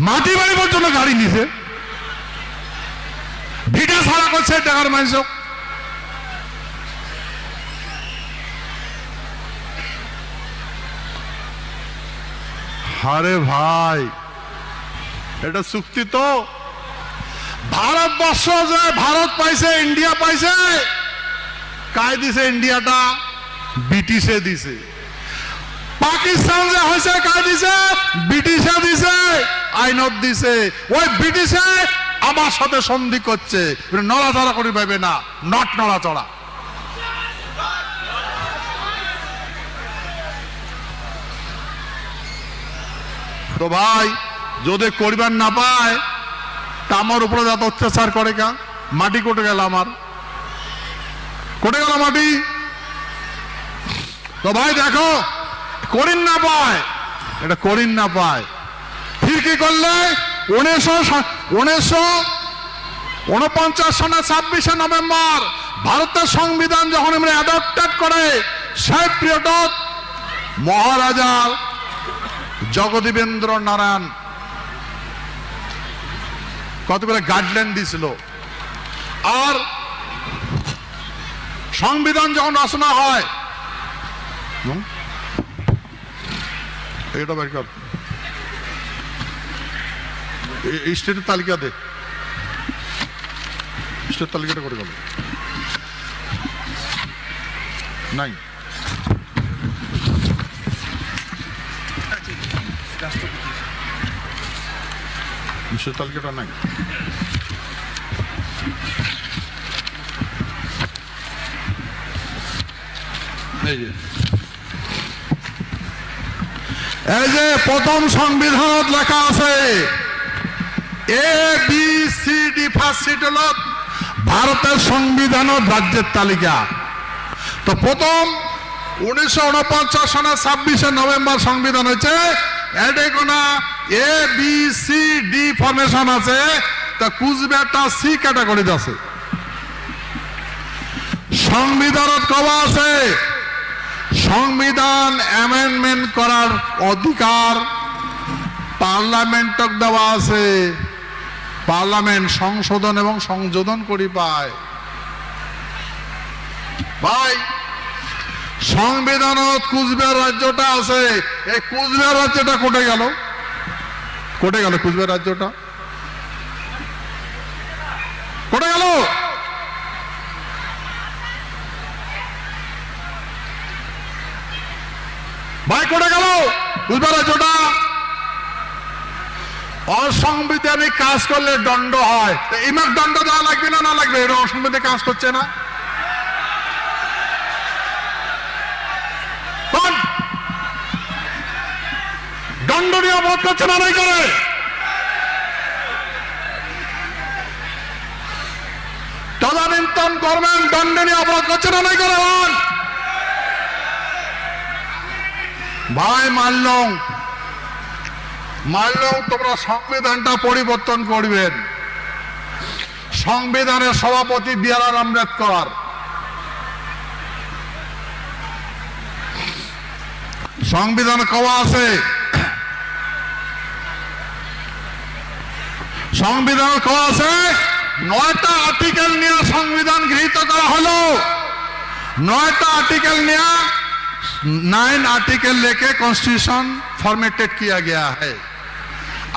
মাটি বাড়িবার জন্য গাড়ি নিছে, ভিটা ছাড়া করছে টাকার মানুষ। আরে ভাই এটা চুক্তি তো ভারতবর্ষ যে ভারত পাইছে, ইন্ডিয়া পাইছে, কায় দিছে ইন্ডিয়াটা, ব্রিটিশে দিছে। পাকিস্তান যে হয়েছে কায় দিছে, ব্রিটিশে দিছে, আইনত দিছে। ওই ব্রিটিশে আমার সাথে সন্ধি করছে, নড়াচড়া করে পাইবে না, নট নড়াচড়া। তো ভাই যদি করিবার না পায় তা আমার উপরে যত অত্যাচার করে কা, মাটি কোটে গেল, আমার কোটে গেল মাটি। তো ভাই দেখো করিন না পায়, এটা করিন না পায়, ফির কি করলে 1949 সনের 26শে নভেম্বর ভারতের সংবিধান যখন আমরা অ্যাডপ্টেড করে সেই পিরিয়ডত মহারাজা জগদীবেন্দ্র নারায়ণ কতগুলো গাইডলাইন দিয়েছিল। আর সংবিধান যখন রচনা হয়, এটা বের কর, স্টেটের তালিকা দে, স্টেট তালিকাটা করে গেল নাই, স্টেট তালিকাটা নাই। এই যে এই যে প্রথম সংবিধানত লেখা আছে A B C D, first seat হল ভারতের সংবিধানের রাজ্যের তালিকা। তো প্রথম 1949 সনের 26শে নভেম্বর সংবিধান হয়েছে, এডে কোনা এ বি সি ডি ফরমেশন আছে, তা কুচবিহারটা সি ক্যাটাগরিতে আছে। সংবিধানত কবা আছে সংবিধান অ্যামেন্ডমেন্ট করার অধিকার পার্লামেন্টক দেওয়া আছে, পার্লামেন্ট সংশোধন এবং সংযোজন করি পায়। ভাই সংবিধানত কুচবিহার রাজ্যটা আছে, এই কুচবিহার রাজ্যটা কোটে গেল? কোটে গেল কুচবিহার রাজ্যটা? কোটে গেল? ভাই কোটে গেল কুচবিহার রাজ্যটা? অসাংবিধানিক কাজ করলে দণ্ড হয়, ইমাক দণ্ড দেওয়া লাগবে না? না লাগবে? এটা অসাংবিধানিক কাজ করছে না? দণ্ডনীয় অপরাধ করছে না? নাই করে? তদানীন্তন গভর্নমেন্ট দণ্ডনীয় অপরাধ করছে না? নাই করে? ভাই মানলং তোমরা সংবিধানটা পরিবর্তন করবেন। সংবিধানের সভাপতি বি.আর. আম্বেদকর, সংবিধান কওয়া আছে, সংবিধান কওয়া আছে 9টা আর্টিকেল নিয়ে সংবিধান গৃহীত করা হলো। 9টা आर्टिकल निया 9 आर्टिकल लेके कॉन्स्टिट्यूशन फॉर्मेटेड किया गया है।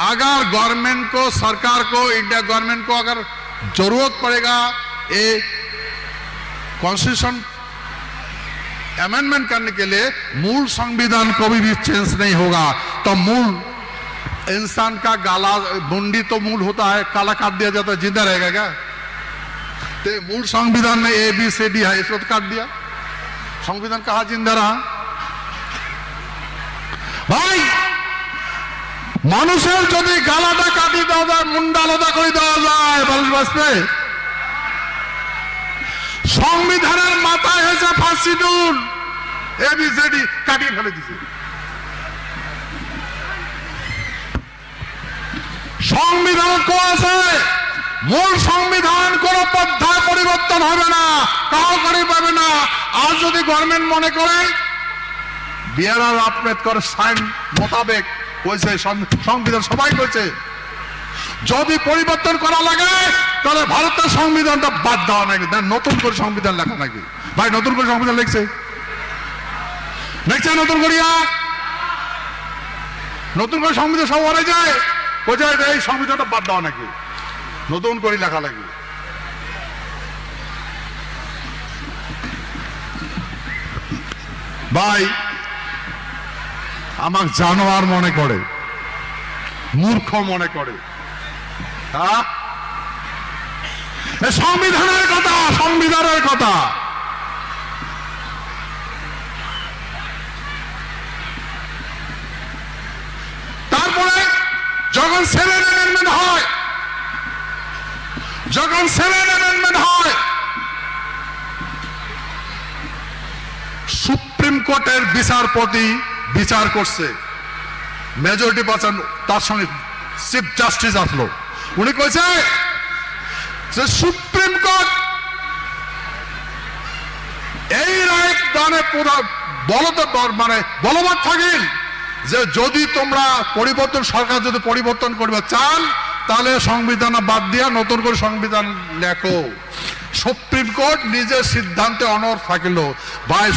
अगर गवर्नमेंट को, सरकार को, इंडिया गवर्नमेंट को अगर जरूरत पड़ेगा ये कॉन्स्टिट्यूशन अमेंडमेंट करने के लिए, मूल संविधान कभी भी चेंज नहीं होगा। तो मूल इंसान का गाला मुंडी तो मूल होता है, काला काट दिया जाता है, जिंदा रहेगा क्या? तो मूल संविधान में ए बी सी डी है, इसको तो काट दिया, संविधान कहाँ जिंदा रहा? भाई মানুষের যদি গালাটা কাটি দেওয়া যায়, মুন্ডা আলাদা করে দেওয়া যায়, মানুষ বাঁচবে? সংবিধানের মাথায় হয়েছে ফাঁসি টুল, এবিসিডি কাটিয়ে ফেলে দিছে। সংবিধান কো আছে মূল সংবিধান কোন পন্থায় পরিবর্তন হবে না, কাউ করে পাবে না। আর যদি গভর্নমেন্ট মনে করে বি.আর. আম্বেদকর সাইন মোতাবেক কইছে, সংবিধান সবাই কইছে, যদি পরিবর্তন করা লাগে তাহলে ভারতের সংবিধানটা বাদ দেওয়া নাকি, নতুন করে সংবিধান লেখা নাকি। ভাই নতুন করে সংবিধান লিখছে, লিখছে নতুন করিয়া, নতুন করে সংবিধান সব হয়ে যায়, বোঝায় এই সংবিধানটা বাদ দেওয়া নাকি, নতুন করে লেখা লাগবে। ভাই আমাক জানোয়ার মনে করে, মূর্খ মনে করে। হ্যাঁ, সংবিধানের কথা, সংবিধানের কথা। তারপরে যখন 7 অ্যামেন্ডমেন্ট হয়, যখন 7 অ্যামেন্ডমেন্ট হয়, সুপ্রিম কোর্টের বিচারপতি বিচার করছে, মেজরিটি পার্সেন্ট, তার সঙ্গে চিফ জাস্টিস আসলো, উনি কইছে যে সুপ্রিম কোর্ট এই রায় দানে মানে বলবৎ থাকেন যে যদি তোমরা পরিবর্তন, সরকার যদি পরিবর্তন করবে চান তাহলে সংবিধান বাদ দিয়া নতুন করে সংবিধান লেখো। সুপ্রিম কোর্ট নিজের সিদ্ধান্তে অনড় থাকিল। ভাই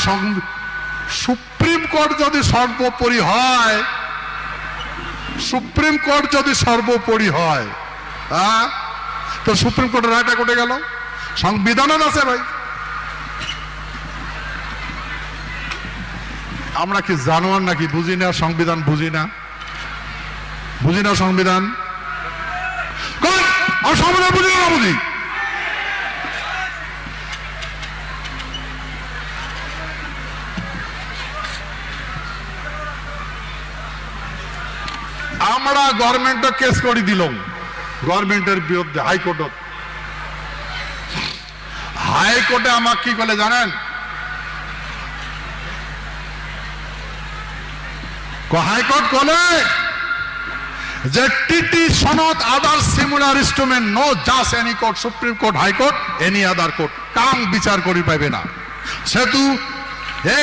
সুপ্রিম কোর্ট যদি সর্বোপরি হয়, সুপ্রিম কোর্ট যদি সর্বোপরি হয়, হ্যাঁ, তো সুপ্রিম কোর্টের রায়টা কোটে গেল? সংবিধানের আছে। ভাই আমরা কি জানোয়ার নাকি? বুঝি না সংবিধান, বুঝি না, বুঝি না সংবিধান। সংবিধান বুঝি না, বুঝি। আমরা গভর্নমেন্ট কেস করে দিলাম গভর্নমেন্টের বিরুদ্ধে হাইকোর্টত। হাইকোর্টে আমাকে কি করে জানেন, হাইকোর্ট বলে যে টিটি সনদ other similar instrument no just any court, supreme court, high court, any other court কাম বিচার করি পাইবে না। সেতু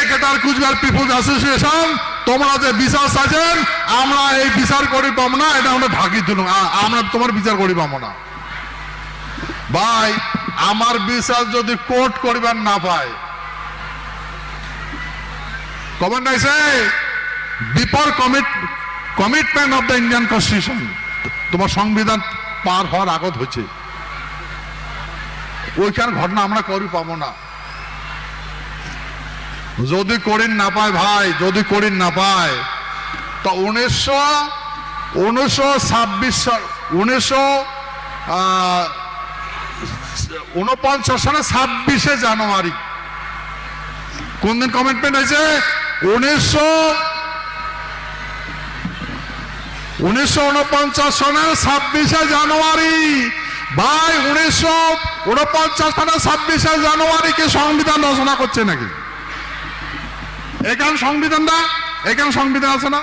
কেটার কুচবিহার পিপুলস অ্যাসোসিয়েশন তোমরা যে বিচার চাইছেন আমরা এই বিচার করি পাবো না, এটা আমরা ভাগি দিলাম, আমরা তোমার বিচার করি পাবো না। ভাই আমার বিচার যদি কোর্ট করিবার না পায়, কমেন্ট আইছে before commitment of the Indian constitution, তোমার সংবিধান পার হওয়ার আগত হচ্ছে, ওইখান ঘটনা আমরা করি পাবো না। যদি করিন না পায় ভাই, যদি করিন না পায় তো 1949 সালে 26শে জানুয়ারি কোন দিন কমিটমেন্ট হয়েছে? 1949 সনের 26শে জানুয়ারি। ভাই 1949 সনের 26শে জানুয়ারিকে সংবিধান রচনা করছে নাকি? এখানে সংবিধান না, এখানে সংবিধান আছে না,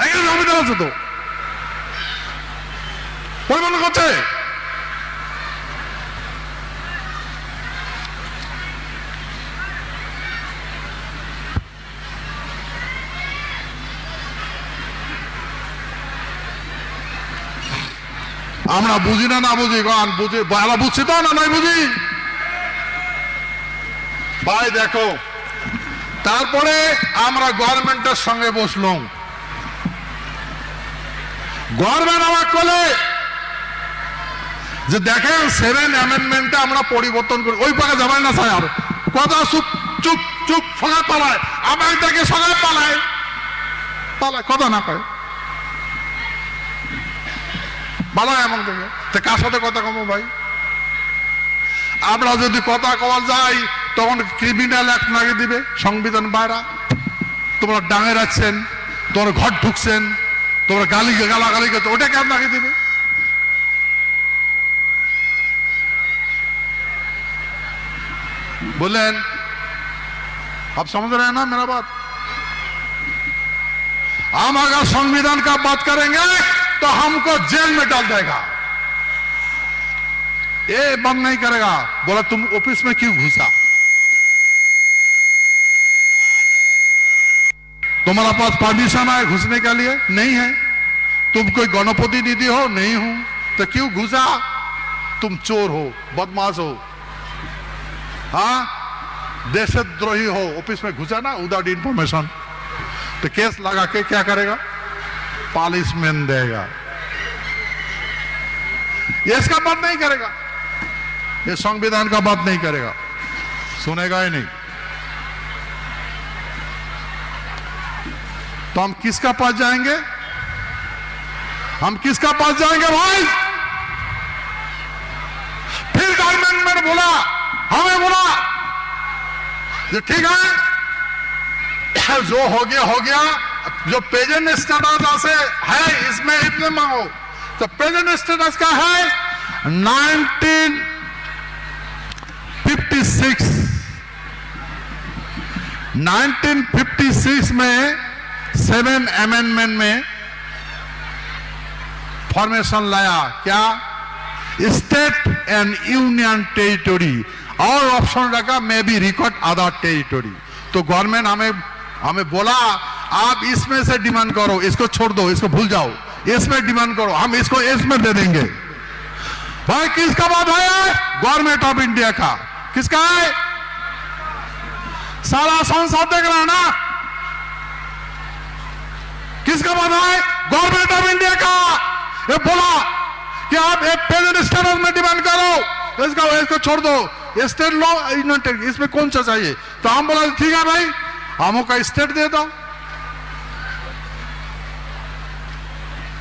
এখানে সংবিধান আছে তো, পরিবর্তন করছে। আমরা বুঝি না, না বুঝি গান বুঝি, বুঝছি তো না নয় বুঝি। ভাই দেখো, তারপরে আমরা গভর্নমেন্টের সঙ্গে বসলাম, গভর্নমেন্ট আমার বলে যে দেখেন 7 অ্যামেন্ডমেন্টে আমরা পরিবর্তন করি, ওই পাকে যাবেন না স্যার, কথা চুপ চুপ চুপ, সগায় পালায়, আমার দেখে সগায় পালায় পালায়, কথা না কয় পালায় এমন দেখে, তো কার সাথে কথা কমো ভাই? আমরা যদি কথা কওয়া যাই তখন ক্রিমিনাল অ্যাক্ট লাগিয়ে দিবে সংবিধান বাইরা। তোমরা ডাঙে রাখছেন, তোমরা ঘর ঢুকছেন, তোমরা গালাগালি করছো, ওটা কেন লাগিয়ে দিবে? बोलें आप समझ रहे हैं ना मेरा बात? हम अगर संविधान का बात करेंगे तो हमको जेल में डाल देगा, ये बंद नहीं करेगा। बोला तुम ऑफिस में क्यों घुसा? तुम्हारा पास परमिशन है घुसने के लिए? नहीं है। तुम कोई गणप्रतिनिधि हो? नहीं हूं, तो क्यों घुसा? तुम चोर हो, बदमाश हो, हाँ देशद्रोही हो, ऑफिस में घुसा ना विदाउट इंफॉर्मेशन, तो केस लगा के क्या करेगा? पनिशमेंट देगा। ये इसका बात नहीं करेगा, ये संविधान का बात नहीं करेगा, सुनेगा ही नहीं। तो हम किसका पास जाएंगे? हम किसका पास जाएंगे भाई? फिर गवर्नमेंट में बोला, हमें बोला ठीक है जो हो गया, जो प्रेजेंट स्टेटस से है इसमें इतने मांगो, तो प्रेजेंट स्टेटस का है 1956 में 7 अमेंडमेंट में फॉर्मेशन लाया, क्या? स्टेट एंड यूनियन टेरिटरी, और ऑप्शन रखा may be record other territory. तो गवर्नमेंट हमें बोला आप इसमें से डिमांड करो, इसको छोड़ दो, इसको भूल जाओ, इसमें डिमांड करो, हम इसको इसमें दे देंगे। भाई किसका बात है? गवर्नमेंट ऑफ इंडिया का। किसका है? सारा संसद देख रहा है ना, किसका बात है? गवर्नमेंट ऑफ इंडिया का। ये बोला कि आप एक प्रेजेंट स्टेटस में डिमांड करो, इसको छोड़ दो, स्टेट लॉ इसमें कौन सा चाहिए? तो हम बोला ठीक है भाई, हमको स्टेट दे दो।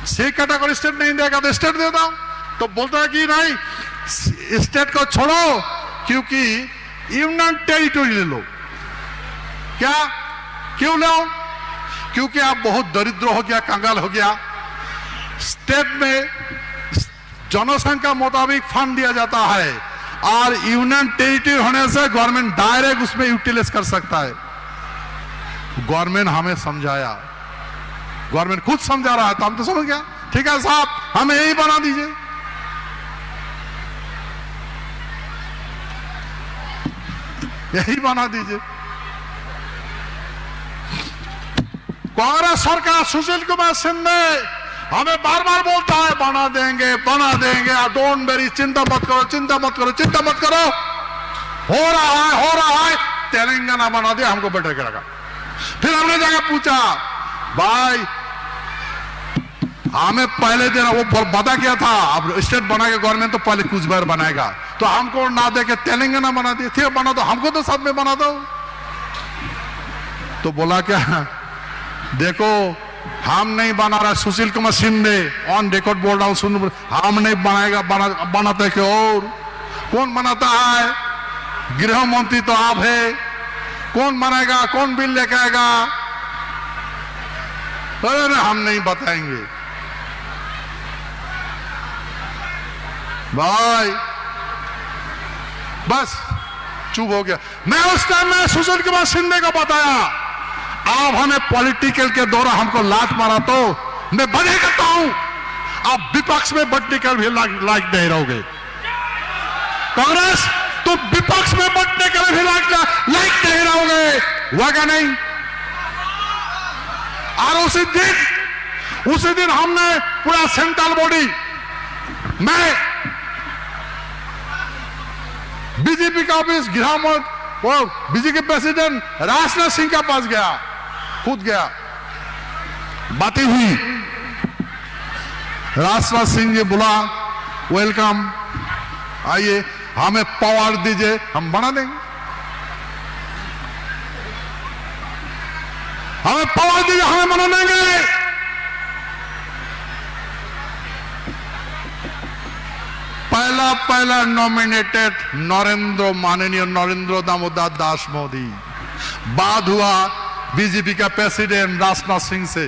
सी कैटेगरी स्टेट नहीं देगा तो स्टेट दे दो। तो बोलता है कि नहीं, स्टेट को छोड़ो, क्योंकि यूनियन टेरिटरी ले लो। क्या क्यों लो? क्योंकि आप बहुत दरिद्र हो गया, कंगाल हो गया। स्टेट में जनसंख्या मुताबिक फंड दिया जाता है और यूनियन टेरिटरी होने से गवर्नमेंट डायरेक्ट उसमें यूटिलाइज कर सकता है। गवर्नमेंट हमें समझाया, गवर्नमेंट खुद समझा रहा है तो हम तो समझ गया, ठीक है साहब हमें यही बना दीजिए। यही बना दीजिए। कांग्रेस सरकार सुशील कुमार सिंधे हमें बार बार बोलता है बना देंगे बना देंगे, डोंट वेरी, चिंता मत करो चिंता मत करो चिंता मत करो। हो रहा है। तेलंगाना बना दिया, हमको बैठे के रखा। फिर हमने जाकर पूछा भाई हमें पहले दिन वो बता क्या था, अब स्टेट बनाएगा गवर्नमेंट तो पहले कुछ बार बनाएगा, तो हमको ना दे के तेलंगाना बना दिया। ठीक बना दो, हमको तो साथ में बना दो। तो बोला क्या, देखो हम नहीं बना रहा, सुशील कुमार सिंधे ऑन रिकॉर्ड बोल रहा हूं, सुन, हम नहीं बनाएगा, बनाते क्यों? और कौन बनाता है? गृह मंत्री तो आप है, कौन बनाएगा, कौन बिल लेकर आएगा? अरे हम नहीं बताएंगे भाई, बस चुप हो गया। मैं उस टाइम में सुशील कुमार सिंधे को बताया, आप हमें पॉलिटिकल के दौरा हमको लात मारा तो मैं बने करता हूं, आप विपक्ष में बटने के भी लायक नहीं रहोगे। कांग्रेस तो विपक्ष में बटने के भी लायक नहीं रहोगे, हुआ क्या नहीं? और उसी दिन हमने पूरा सेंट्रल बॉडी में बीजेपी का ऑफिस वो बीजेपी प्रेसिडेंट राजनाथ सिंह के पास गया, खुद गया, बातें हुई। राजनाथ सिंह जी बोला वेलकम, आइए हमें पावर दीजिए, हम बना देंगे, हमें पावर दीजिए, हमें बना देंगे। पहला नॉमिनेटेड माननीय नरेंद्र दामोदर दास मोदी, बाद हुआ बीजेपी का प्रेसिडेंट राजनाथ सिंह से।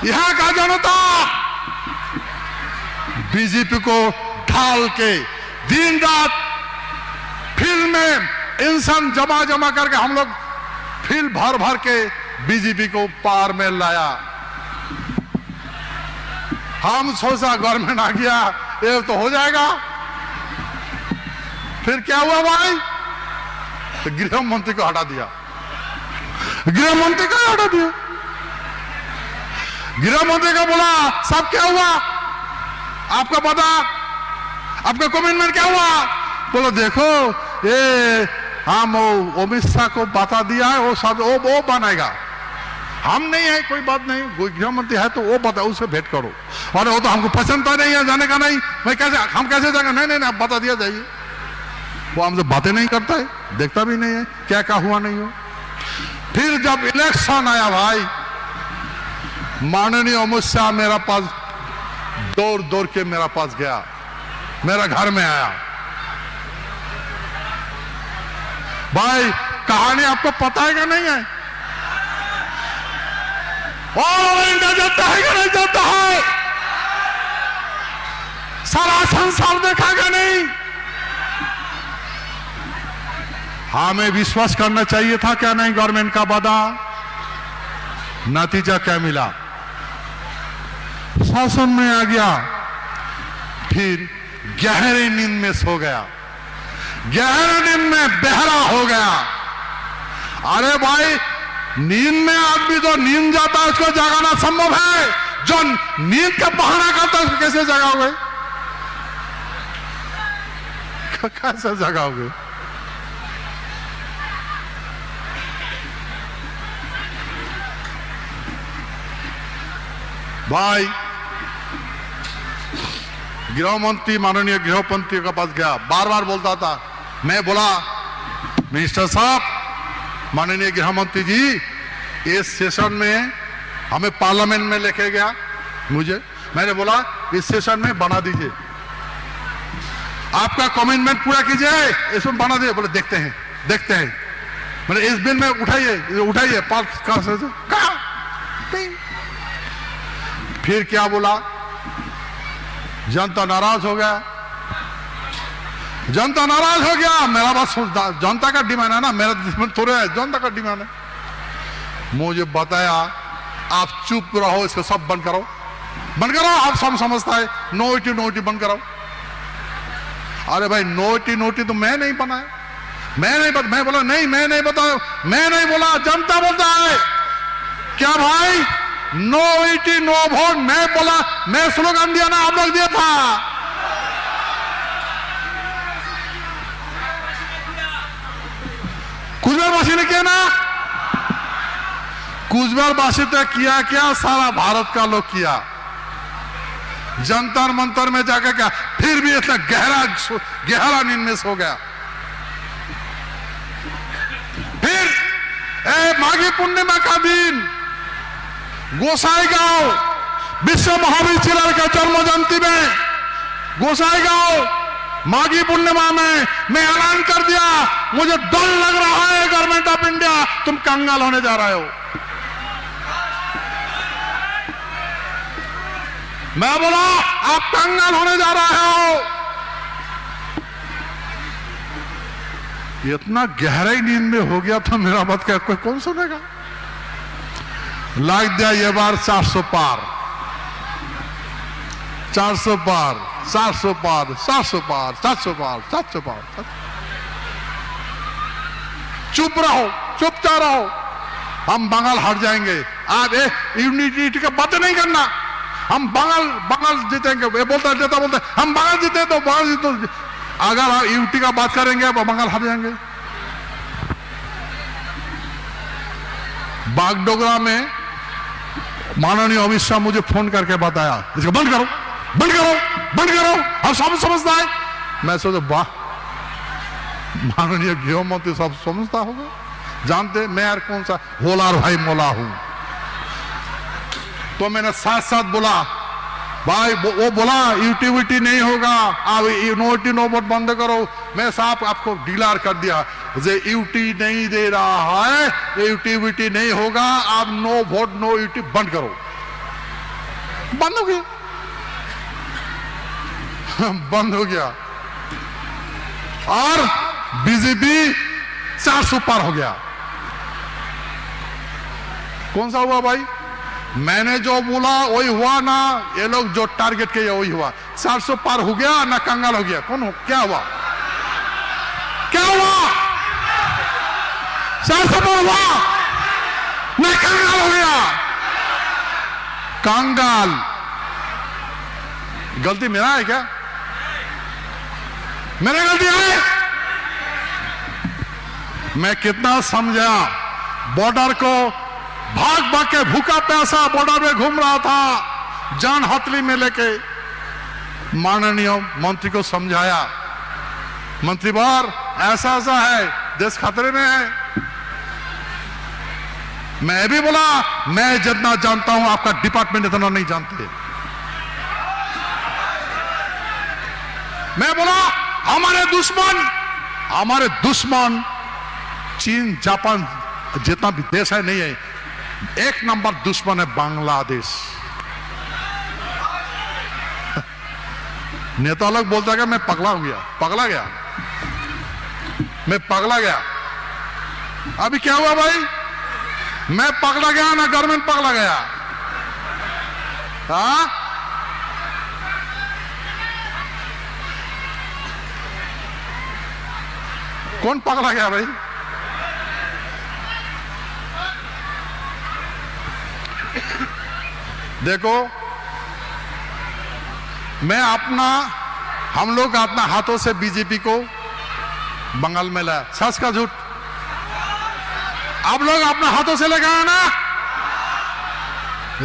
यहां का जनता बीजेपी को ढाल के दिन रात फील्ड में इंसान जमा करके हम लोग फील्ड भर के बीजेपी को पार में लाया। हम सोचा गवर्नमेंट आ गया ये तो हो जाएगा, फिर क्या हुआ भाई? तो गृह मंत्री को हटा दिया, गृह मंत्री को हटा दिया। गृह मंत्री को बोला सब क्या हुआ आपका पता, आपका कमिटमेंट क्या हुआ? बोलो देखो ये हम अमित शाह को बता दिया है, वो सब वो बनाएगा, हम नहीं है, कोई बात नहीं, कोई गृह मंत्री है तो वो बता, उससे भेंट करो। और वो तो हमको पसंद तो नहीं है, जाने का नहीं, मैं कैसे, हम कैसे जाएंगे? नहीं आप बता दिया जाइए। वो हमसे बातें नहीं करता है, देखता भी नहीं है क्या हुआ नहीं हो। फिर जब इलेक्शन आया भाई, माननीय अमित शाह मेरा पास दौड़ के मेरा पास गया, मेरा घर में आया। भाई कहानी आपको पता है क्या नहीं है? और इंडिया जाता है कि नहीं जाता है? सारा संसार देखा क्या नहीं? हमें विश्वास करना चाहिए था क्या नहीं गवर्नमेंट का वादा? नतीजा क्या मिला? शासन में आ गया, फिर गहरी नींद में सो गया, गहरी नींद में बहरा हो गया। अरे भाई नींद में आदमी जो नींद जाता है उसको जगाना संभव है, जो नींद का बहाना करता है उसको कैसे जगाओगे? कैसे जगाओगे? भाई गृह मंत्री माननीय गृह मंत्री के पास गया, बार बार बोलता था, मैं बोला मिनिस्टर साहब, माननीय गृह मंत्री जी, इस सेशन में हमें पार्लियामेंट में लेके गया, मैंने बोला इस सेशन में बना दीजिए, आपका कमिटमेंट पूरा कीजिए, इसमें बना दीजिए। बोले देखते हैं मैंने इस बिल में उठाइए पार्क कहां से कहा। फिर क्या बोला, जनता नाराज हो गया, जनता नाराज हो गया। मेरा बात जनता का डिमांड है ना, मेरा दुश्मन थोड़े है, जनता का डिमांड है। मुझे बताया आप चुप रहो, इसको सब बंद करो, बंद करो। आप सब समझता है नोटी नोटी बंद करो। अरे भाई नोटी तो मैं नहीं बनाया, मैं बोला नहीं, मैं नहीं बताया, मैं नहीं बोला, जनता बोलता है। क्या भाई नो इटी नो वोट मैं बोला, मैं स्लोगन दिया ना, आप लोग दिया था। कुचबिहारवासी ने किया ना, कुचबिहारवासी ने किया क्या, सारा भारत का लोग किया। जंतर मंतर में जाकर क्या, फिर भी इतना गहरा नींद में सो गया। फिर माघी पूर्णिमा का दिन गोसाईगांव विश्व महावीर चिराल का जन्म जयंती में गोसाईगांव माघी पूर्णिमा में मैं ऐलान कर दिया, मुझे डर लग रहा है गवर्नमेंट ऑफ इंडिया, तुम कंगाल होने जा रहे हो। मैं बोला आप कंगाल होने जा रहे हो। इतना गहराई नींद में हो गया था, मेरा बात क्या कोई कौन सुनेगा। लाग दिया ये बार 400 पार, 400 पार, 400 पार, 400 पार, 700 पार, 700 पार। चुप रहो, चुपचाप रहो, हम बंगाल हार जाएंगे। आप यूनिटी का बात नहीं करना, हम बंगाल जीतेंगे। ये बोलता हम बंगाल जीते तो बंगाल जीतो। अगर आप यूटी का बात करेंगे तो बंगाल हार जाएंगे। बागडोगरा में माननीय अमित शाह मुझे फोन करके बताया, इसको बंद करो, बंद करो, बंद करो, हम सब समझता है। मैं सोचा वाह, माननीय गृह मंत्री सब समझता होगा, जानते मैं यार कौन सा होलार भाई मोला हूं। तो मैंने साथ साथ बोला भाई, वो बोला यूटिविटी नहीं होगा, आप नोटी नो वोट बंद करो। मैं साहब आपको डिक्लेयर कर दिया, यूटी नहीं दे रहा है, यूटिविटी नहीं होगा, आप नो वोट नो यूटी बंद करो। बंद हो गया, बंद हो गया। और बीजेपी 400 पार हो गया। कौन सा हुआ भाई, मैंने जो बोला वही हुआ ना, ये लोग जो टारगेट किया वही हुआ। 400 पार हो गया ना, कंगाल हो गया। कौन हो, क्या हुआ, क्या हुआ, 400 पार हुआ ना, कंगाल हो गया। कंगाल गलती मेरा है क्या, मेरा गलती है। मैं कितना समझा, बॉर्डर को भाग भाग के भूखा प्यासा बॉर्डर में घूम रहा था, जान हथेली में लेके माननीय मंत्री को समझाया, मंत्री बार ऐसा ऐसा है, देश खतरे में है। मैं भी बोला मैं जितना जानता हूं आपका डिपार्टमेंट इतना नहीं जानते। मैं बोला हमारे दुश्मन चीन जापान जितना भी देश है नहीं है, एक नंबर दुश्मन है बांग्लादेश। नेता लोग बोलता है कि मैं पगला गया, मैं पगला गया। अभी क्या हुआ भाई, मैं पगला गया ना गवर्नमेंट पगला गया। हाँ कौन पगला गया भाई, देखो मैं हम लोग अपना हाथों से बीजेपी को बंगाल में लाया, सच का झूठ, आप लोग अपना हाथों से लगाया ना।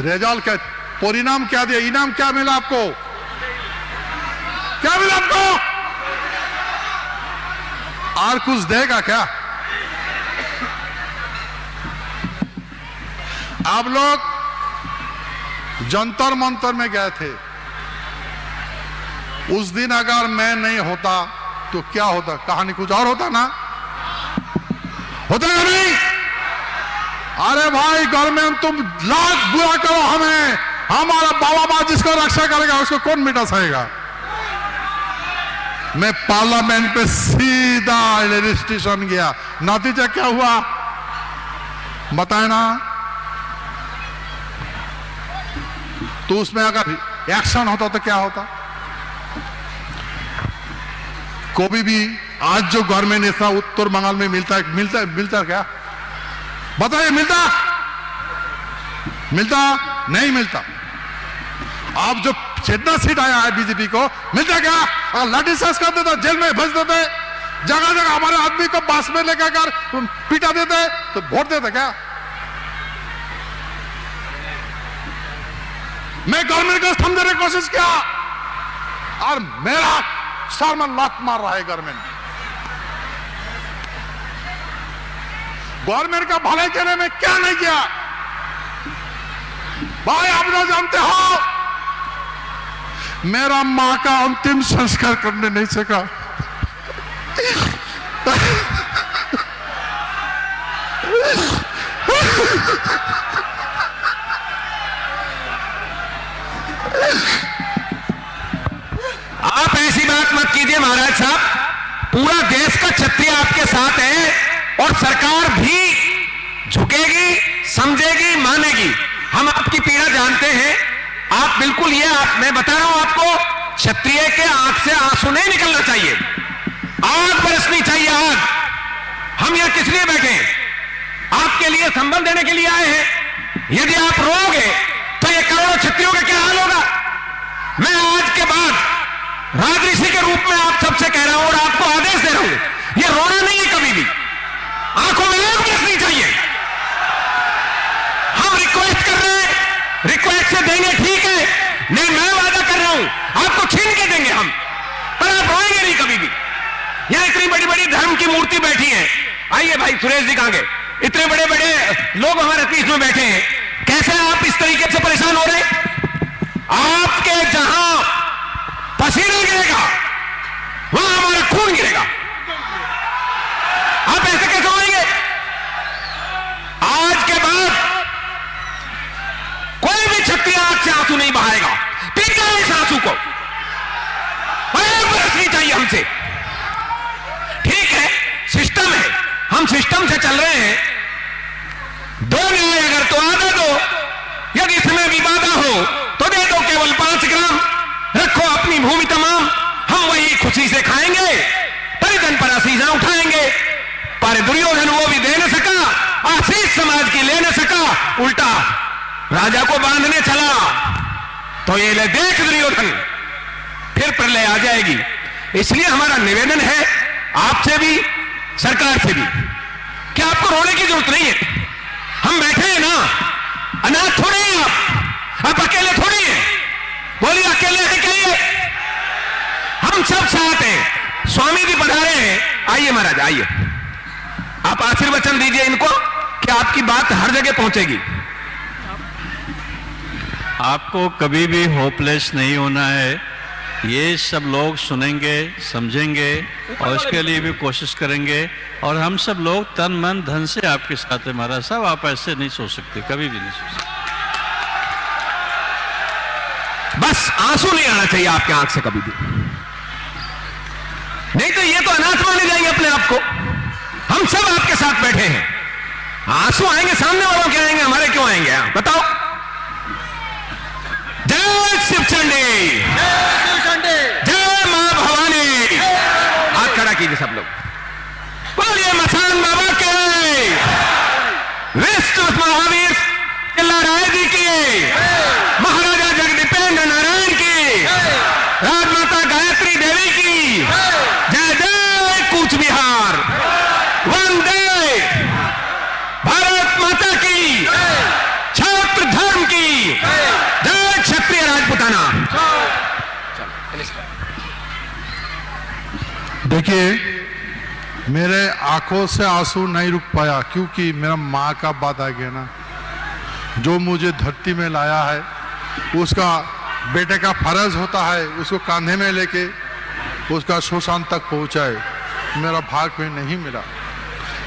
रिजल्ट का परिणाम क्या दिया, इनाम क्या मिला आपको, क्या मिला आपको, और कुछ देगा क्या। आप लोग जंतर मंतर में गए थे, उस दिन अगर मैं नहीं होता तो क्या होता, कहानी कुछ और होता ना। होता है नहीं? अरे भाई गवर्नमेंट, तुम लाख बुरा करो हमें, हमारा बाबा माँ जिसको रक्षा करेगा उसको कौन मिटा सकेगा? मैं पार्लियामेंट पे सीधा रजिस्ट्रेशन गया, नतीजा क्या हुआ बताए ना? तो उसमें अगर एक्शन होता तो क्या होता? कोई भी आज जो गवर्नमेंट इतना उत्तर बंगाल में मिलता क्या बताइए? मिलता नहीं मिलता। आप जो जितना सीट आया है बीजेपी को, मिलता क्या? अगर लाठी चार्ज कर देते, जेल में भेज देते, जगह जगह हमारे आदमी को बस में लेकर पीटा देते तो वोट देते क्या? मैं गवर्नमेंट को समझाने की कोशिश किया और मेरा सर में लात मार रहा है गवर्नमेंट। गवर्नमेंट का भलाई करने में क्या नहीं किया भाई? आप लोग जानते हो मेरा मां का अंतिम संस्कार करने नहीं सका। आप ऐसी बात मत कीजिए महाराज साहब, पूरा देश का क्षत्रिय आपके साथ है और सरकार भी झुकेगी, समझेगी, मानेगी। हम आपकी पीड़ा जानते हैं। आप बिल्कुल मैं बता रहा हूं आपको, क्षत्रिय के आंख से आंसू नहीं निकलना चाहिए, आग बरसनी चाहिए, आग। हम यहां किस लिए बैठे हैं? आपके लिए संबंध देने के लिए आए हैं। यदि आप रोगे तो ये करोड़ों क्षत्रियों का क्या हाल होगा? मैं आज के बाद राजऋषि के रूप में आप सबसे कह रहा हूं और आपको आदेश दे रहा हूं, ये रोना नहीं है कभी भी, आंखों में आग बरसनी चाहिए। हम रिक्वेस्ट कर रहे हैं, रिक्वेस्ट से देंगे ठीक है, नहीं मैं वादा कर रहा हूं आपको छीन के देंगे हम, पर आप रोएंगे नहीं कभी भी। यहां इतनी बड़ी बड़ी धर्म की मूर्ति बैठी है, आइए भाई सुरेश जी कहां गए? इतने बड़े बड़े लोग हमारे बीच में बैठे हैं, कैसे आप इस तरीके से परेशान हो रहे हैं? आपके जहां पसीना गिरेगा वहां हमारा खून गिरेगा, आप ऐसे कैसे होंगे? आज के बाद कोई भी क्षत्रिय आंख से आंसू नहीं बहाएगा, पी जाए इस आंसू को, बरसनी चाहिए हमसे। ठीक है, सिस्टम है, हम सिस्टम से चल रहे हैं। दो न्याय अगर तो आधा दो, यदि इसमें विवाद हो तो दे दो केवल 5 ग्राम, रखो अपनी भूमि तमाम, हम वही खुशी से खाएंगे, परिजन पर आशीषा उठाएंगे। पर दुर्योधन वो भी दे न सका, आशीष समाज की ले न सका, उल्टा राजा को बांधने चला। तो ये ले देख दुर्योधन, फिर प्रलय आ जाएगी। इसलिए हमारा निवेदन है आपसे भी, सरकार से भी, कि आपको रोने की जरूरत नहीं है। हम बैठे हैं ना, अनाथ थोड़े हैं आप अकेले थोड़ी हैं। बोलिए अकेले हैं क्या ये? हम सब साथ हैं। स्वामी जी पधारे हैं, आइए महाराज आइए, आप आशीर्वचन दीजिए इनको कि आपकी बात हर जगह पहुंचेगी। आपको कभी भी होपलेस नहीं होना है, ये सब लोग सुनेंगे, समझेंगे और उसके लिए भी कोशिश करेंगे, और हम सब लोग तन मन धन से आपके साथ हैं महाराज साहब। आप ऐसे नहीं सोच सकते, कभी भी नहीं सोच सकते। बस आंसू नहीं आना चाहिए आपके आंख से कभी भी, नहीं तो ये तो अनाथ माने जाएंगे अपने आप को। हम सब आपके साथ बैठे हैं, आंसू आएंगे सामने वालों के आएंगे, हमारे क्यों आएंगे? आप बताओ। जय शिव चंडी, जय मां भवानी। हाथ खड़ा कीजिए सब लोग, बोलिए मसान बाबा के, विष्णु महावीर राय जी की, महाराजा जगदीपेंद्र नारायण की, राजमाता गायत्री देवी की, जय जय कूच बिहार, वंदे भारत माता की, छात्र धर्म की जय, क्षत्रिय राजपुताना। देखिए, मेरे आंखों से आंसू नहीं रुक पाया, क्योंकि मेरा माँ का बात आ गया ना। जो मुझे धरती में लाया है उसका बेटे का फर्ज होता है उसको कांधे में लेके उसका शोषण तक पहुंचाए, मेरा भाग में नहीं मिला।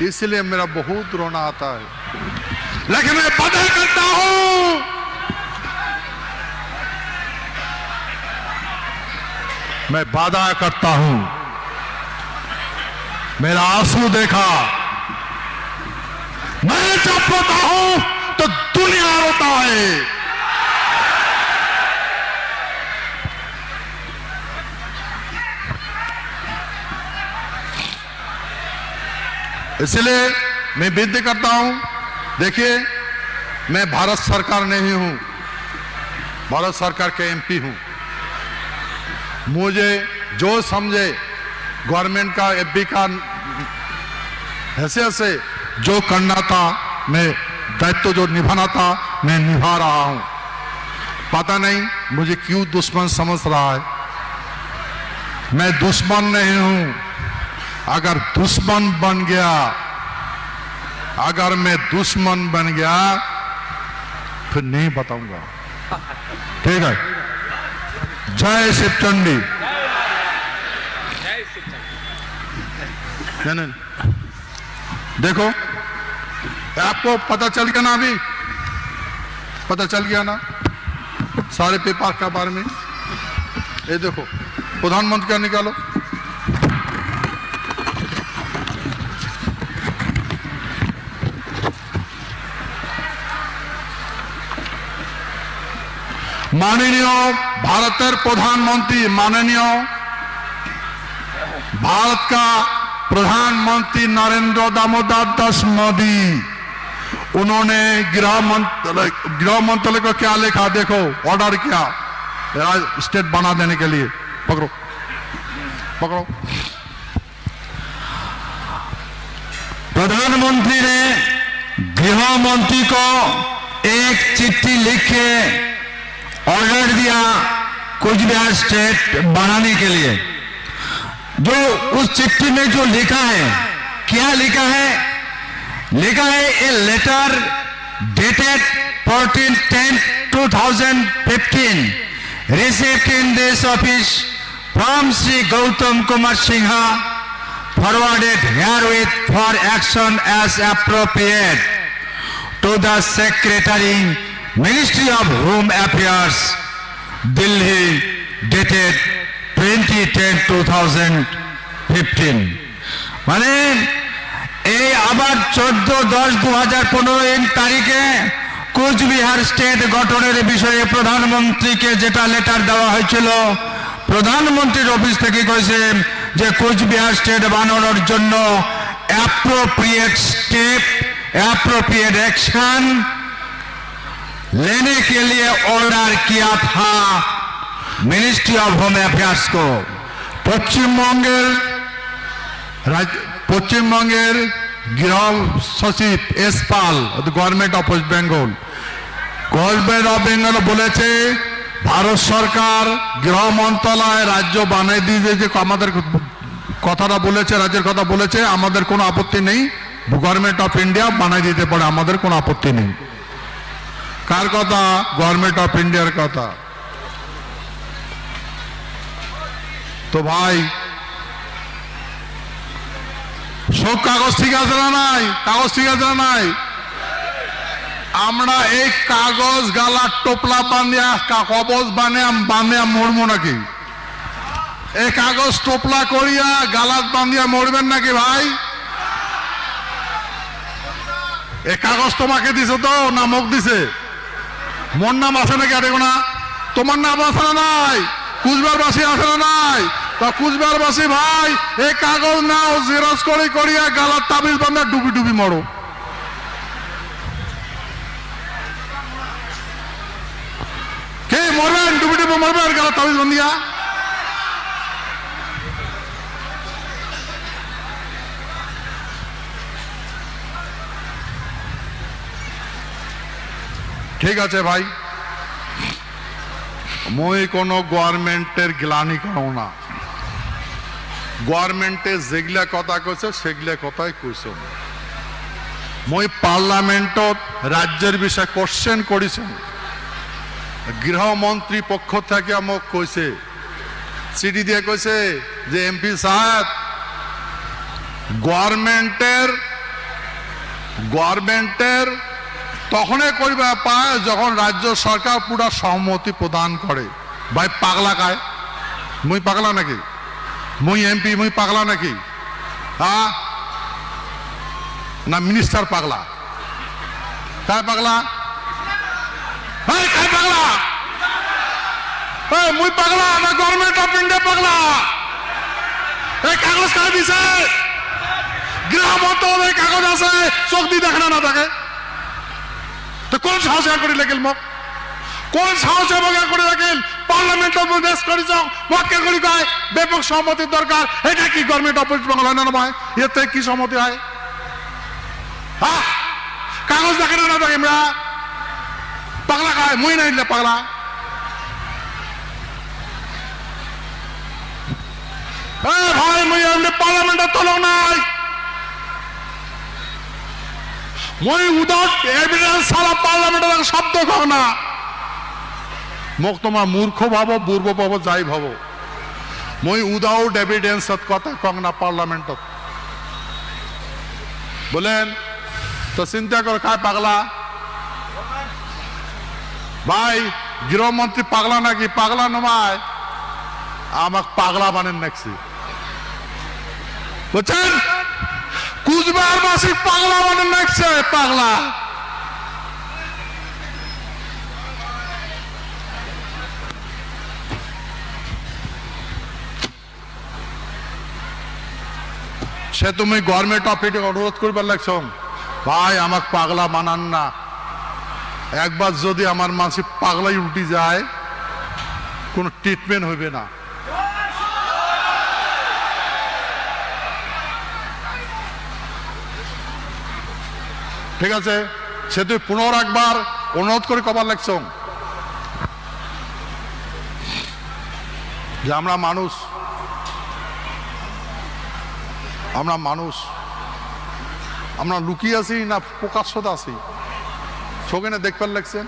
इसलिए मेरा बहुत रोना आता है, लेकिन मैं वादा करता हूं, मैं वादा करता हूं, मेरा आंसू देखा, मैं जब रोता हूं तो दुनिया रोता है। इसलिए मैं विनती करता हूं, देखिए मैं भारत सरकार नहीं हूं, भारत सरकार के एमपी हूं। मुझे जो समझे गवर्नमेंट का एफबी का हैसियत से जो करना था, मैं दायित्व जो निभाना था मैं निभा रहा हूं। पता नहीं मुझे क्यों दुश्मन समझ रहा है, मैं दुश्मन नहीं हूं। अगर दुश्मन बन गया, अगर मैं दुश्मन बन गया फिर नहीं बताऊंगा, ठीक है। जय शिव चंडी। नहीं, देखो आपको पता चल गया ना, अभी पता चल गया ना सारे पेपर के बारे में। ये देखो प्रधानमंत्री का निकालो, माननीय भारतेर प्रधानमंत्री, माननीय भारत का प्रधानमंत्री नरेंद्र दामोदर दास मोदी, उन्होंने गृह मंत्रालय को क्या लिखा, देखो ऑर्डर किया स्टेट बना देने के लिए। पकड़ो पकड़ो। प्रधानमंत्री ने गृह मंत्री को एक चिट्ठी लिख के ऑर्डर दिया कुछ बिहार स्टेट बनाने के लिए। जो उस चिट्ठी में जो लिखा है, क्या लिखा है? लिखा है a letter dated 14/10/2015 received in this office from Sri Gautam Kumar Singha, forwarded herewith for action as appropriate to the Secretary, Ministry of Home Affairs, Delhi, dated 2010-2015। মানে এই আবার 14/10/2015 তারিখে কোচবিহার স্টেট গঠনের বিষয়ে প্রধানমন্ত্রীকে যেটা লেটার দেওয়া হয়েছিল, প্রধানমন্ত্রীর অফিস থেকে কইছে যে কোচবিহার স্টেট বানানোর জন্য অ্যাপ্রোপ্রিয়েট স্টেপ, অ্যাপ্रोप्रिएट एक्शन लेने के लिए ऑर्डर किया था मिनिस्ट्री ऑफ होम अफेयर्स को। পশ্চিমবঙ্গের গৃহ সচিব S Pal, government of West Bengal, government of Bengal বলেছে ভারত সরকার গৃহ মন্ত্রণালয় রাজ্য বানিয়ে দিয়ে যে আমাদের কথাটা বলেছে, রাজ্যের কথা বলেছে, আমাদের কোনো আপত্তি নেই, গভর্নমেন্ট অফ ইন্ডিয়া বানিয়ে দিতে পারে, আমাদের কোনো আপত্তি নেই। কার কথা? গভর্নমেন্ট অফ ইন্ডিয়ার কথা। তো ভাই সব কাগজ ঠিক আছে না নাই? কাগজ ঠিক আছে না নাই? আমরা এই কাগজ গালা টোপলা বানিয়া কবজ বানিয়া মরবো নাকি? এই কাগজ টোপলা করিয়া গালাত বান্ধিয়া মরবেন নাকি ভাই? এই কাগজ তোমাকে দিছে তো না মুখ দিছে? মোর নাম আছে নাকি? আর না তোমার নাম আছে না নাই? কুচবিহারবাসী আছে না নাই? তো কুচবিহারবাসী ভাই এই কাগজ নাও, জেরক্স করে করিয়া গালার তাবিজ বান্ধা ডুবি ডুবি মরো। কে মরবেন? ডুবি ডুবি মরবেন গালার তাবিজ বান্ধিয়া? ঠিক আছে ভাই, মই কোনো গভর্নমেন্টের গ্লানি করো না। গভর্নমেন্টে যেগুলা কথা কইছে সেগুলা কথাই কইছ। মই পার্লামেন্টত রাজ্যের বিষয়ে কোশ্চেন করেছেন, গৃহমন্ত্রী পক্ষ থেকে মোক কইছে, চিঠি দিয়ে কইছে যে এমপি সাহেব গভর্নমেন্টের গভর্নমেন্টের তখনই করবে পায় যখন রাজ্য সরকার পুরা সম্মতি প্রদান করে। ভাই পাগলা কায়? মুই পাগলা নাকি? মুই এমপি মুই পাগলা নাকি? হ্যাঁ না মিনিস্টার পাগলা? কায় পাগলা? কায় পাগলা? মুই পাগলা না গভর্নমেন্ট অফ ইন্ডিয়া পাগলা? এই কাগজ কার দিছে? গৃহ মন্ত্রণালয়ের কাগজ আছে, চোখ দিয়ে দেখে না থাকে তো কোন সাহসে করে লেগেল মোক? কোন সাহসে মগে করে রাখেন? পার্লামেন্টের প্রদেশ করেছ মক্কে করি কয় ব্যাপক সম্মতির দরকার। এটা কি গভর্নমেন্ট অফিস বাংলা হয় না ভাই? এতে কি সম্মতি হয়? হ্যাঁ কাগজ দেখে না থাকে আমরা পাগলা খায়? মুই না দিলে পাগলা? ভাই মুই এমনি পার্লামেন্টের তলক নাই। মই উইদাউট এভিডেন্স সারা পার্লামেন্টের শব্দ খাও না। মোক তোমার মূর্খ ভাবো বুর্ব ভাবো যাই ভাবো, মই উইদাউট এভিডেন্স কথা কং না পার্লামেন্টত। বলেন তো চিন্তা কর কায় পাগলা? ভাই গৃহমন্ত্রী পাগলা নাকি? পাগলা নয়, আমাক পাগলা বানেন নাকছি বুঝছেন? কুচবিহার বাসী পাগলা বানেন নাকছে পাগলা। সে তুমি গভর্নমেন্ট অফিসে অনুরোধ করবার লাগছ ভাই আমাকে পাগলা মানান না। একবার যদি আমার মানসি পাগলাই উঠি যায় কোনো ট্রিটমেন্ট হইবে না। ঠিক আছে, সে তুই পুনর একবার অনুরোধ করে কবার লাগছ যে আমরা মানুষ আমরা লুকিয়ে আছি না প্রকাশ্যতে আছি সঙ্গে দেখবার লাগছে।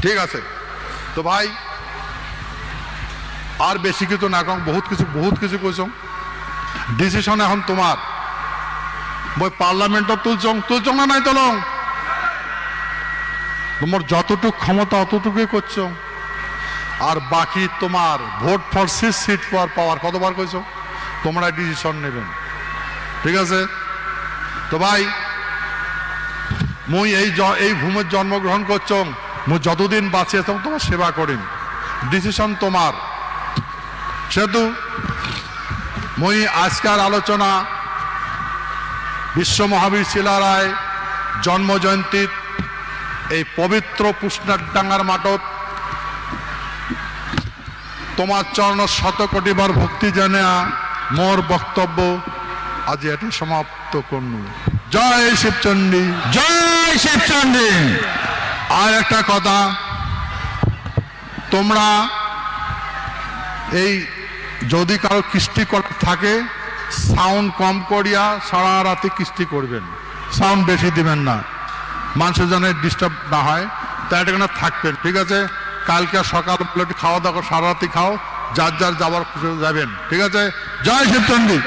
ঠিক আছে তো ভাই আর বেশি কিছু না কম, বহুত কিছু কইছ। ডিসিশন এখন তোমার। বই পার্লামেন্টত তুলছ না নাই তোল? তোমার যতটুকু ক্ষমতা অতটুকুই করছ, আর বাকি তোমার vote for seat for power কতবার কইছ তোমরা ডিসিশন নেবেন। ঠিক আছে তো ভাই মুই এই ভূমির জন্মগ্রহণ করছ, মুই যতদিন বাঁচিয়ে তোমার সেবা করিম। ডিসিশন তোমার। সেহেতু মুই আজকার আলোচনা বিশ্ব মহাবীর শিলা রায় জন্ম জয়ন্তীত এই পবিত্র পুষ্ণারডাঙ্গার মাঠত তোমার চরণ শত কোটিবার ভক্তি জানা মোর বক্তব্য আজ এটা সমাপ্ত করনু। জয় শিবচন্ডী, জয় শিবচন্ডী। আর একটা কথা, তোমরা এই যদি কারো কৃষ্টি থাকে সাউন্ড কম করিয়া সারা রাতে কৃষ্টি করবেন, সাউন্ড বেশি দিবেন না, মানুষের যেন ডিস্টার্ব না হয়, তাই এটা থাকবেন। ঠিক আছে, কালকে সকাল খাওয়া দাওয়া সারা রাতি খাও, যার যার যাবার যাবেন। ঠিক আছে, জয় শিবচন্ডী।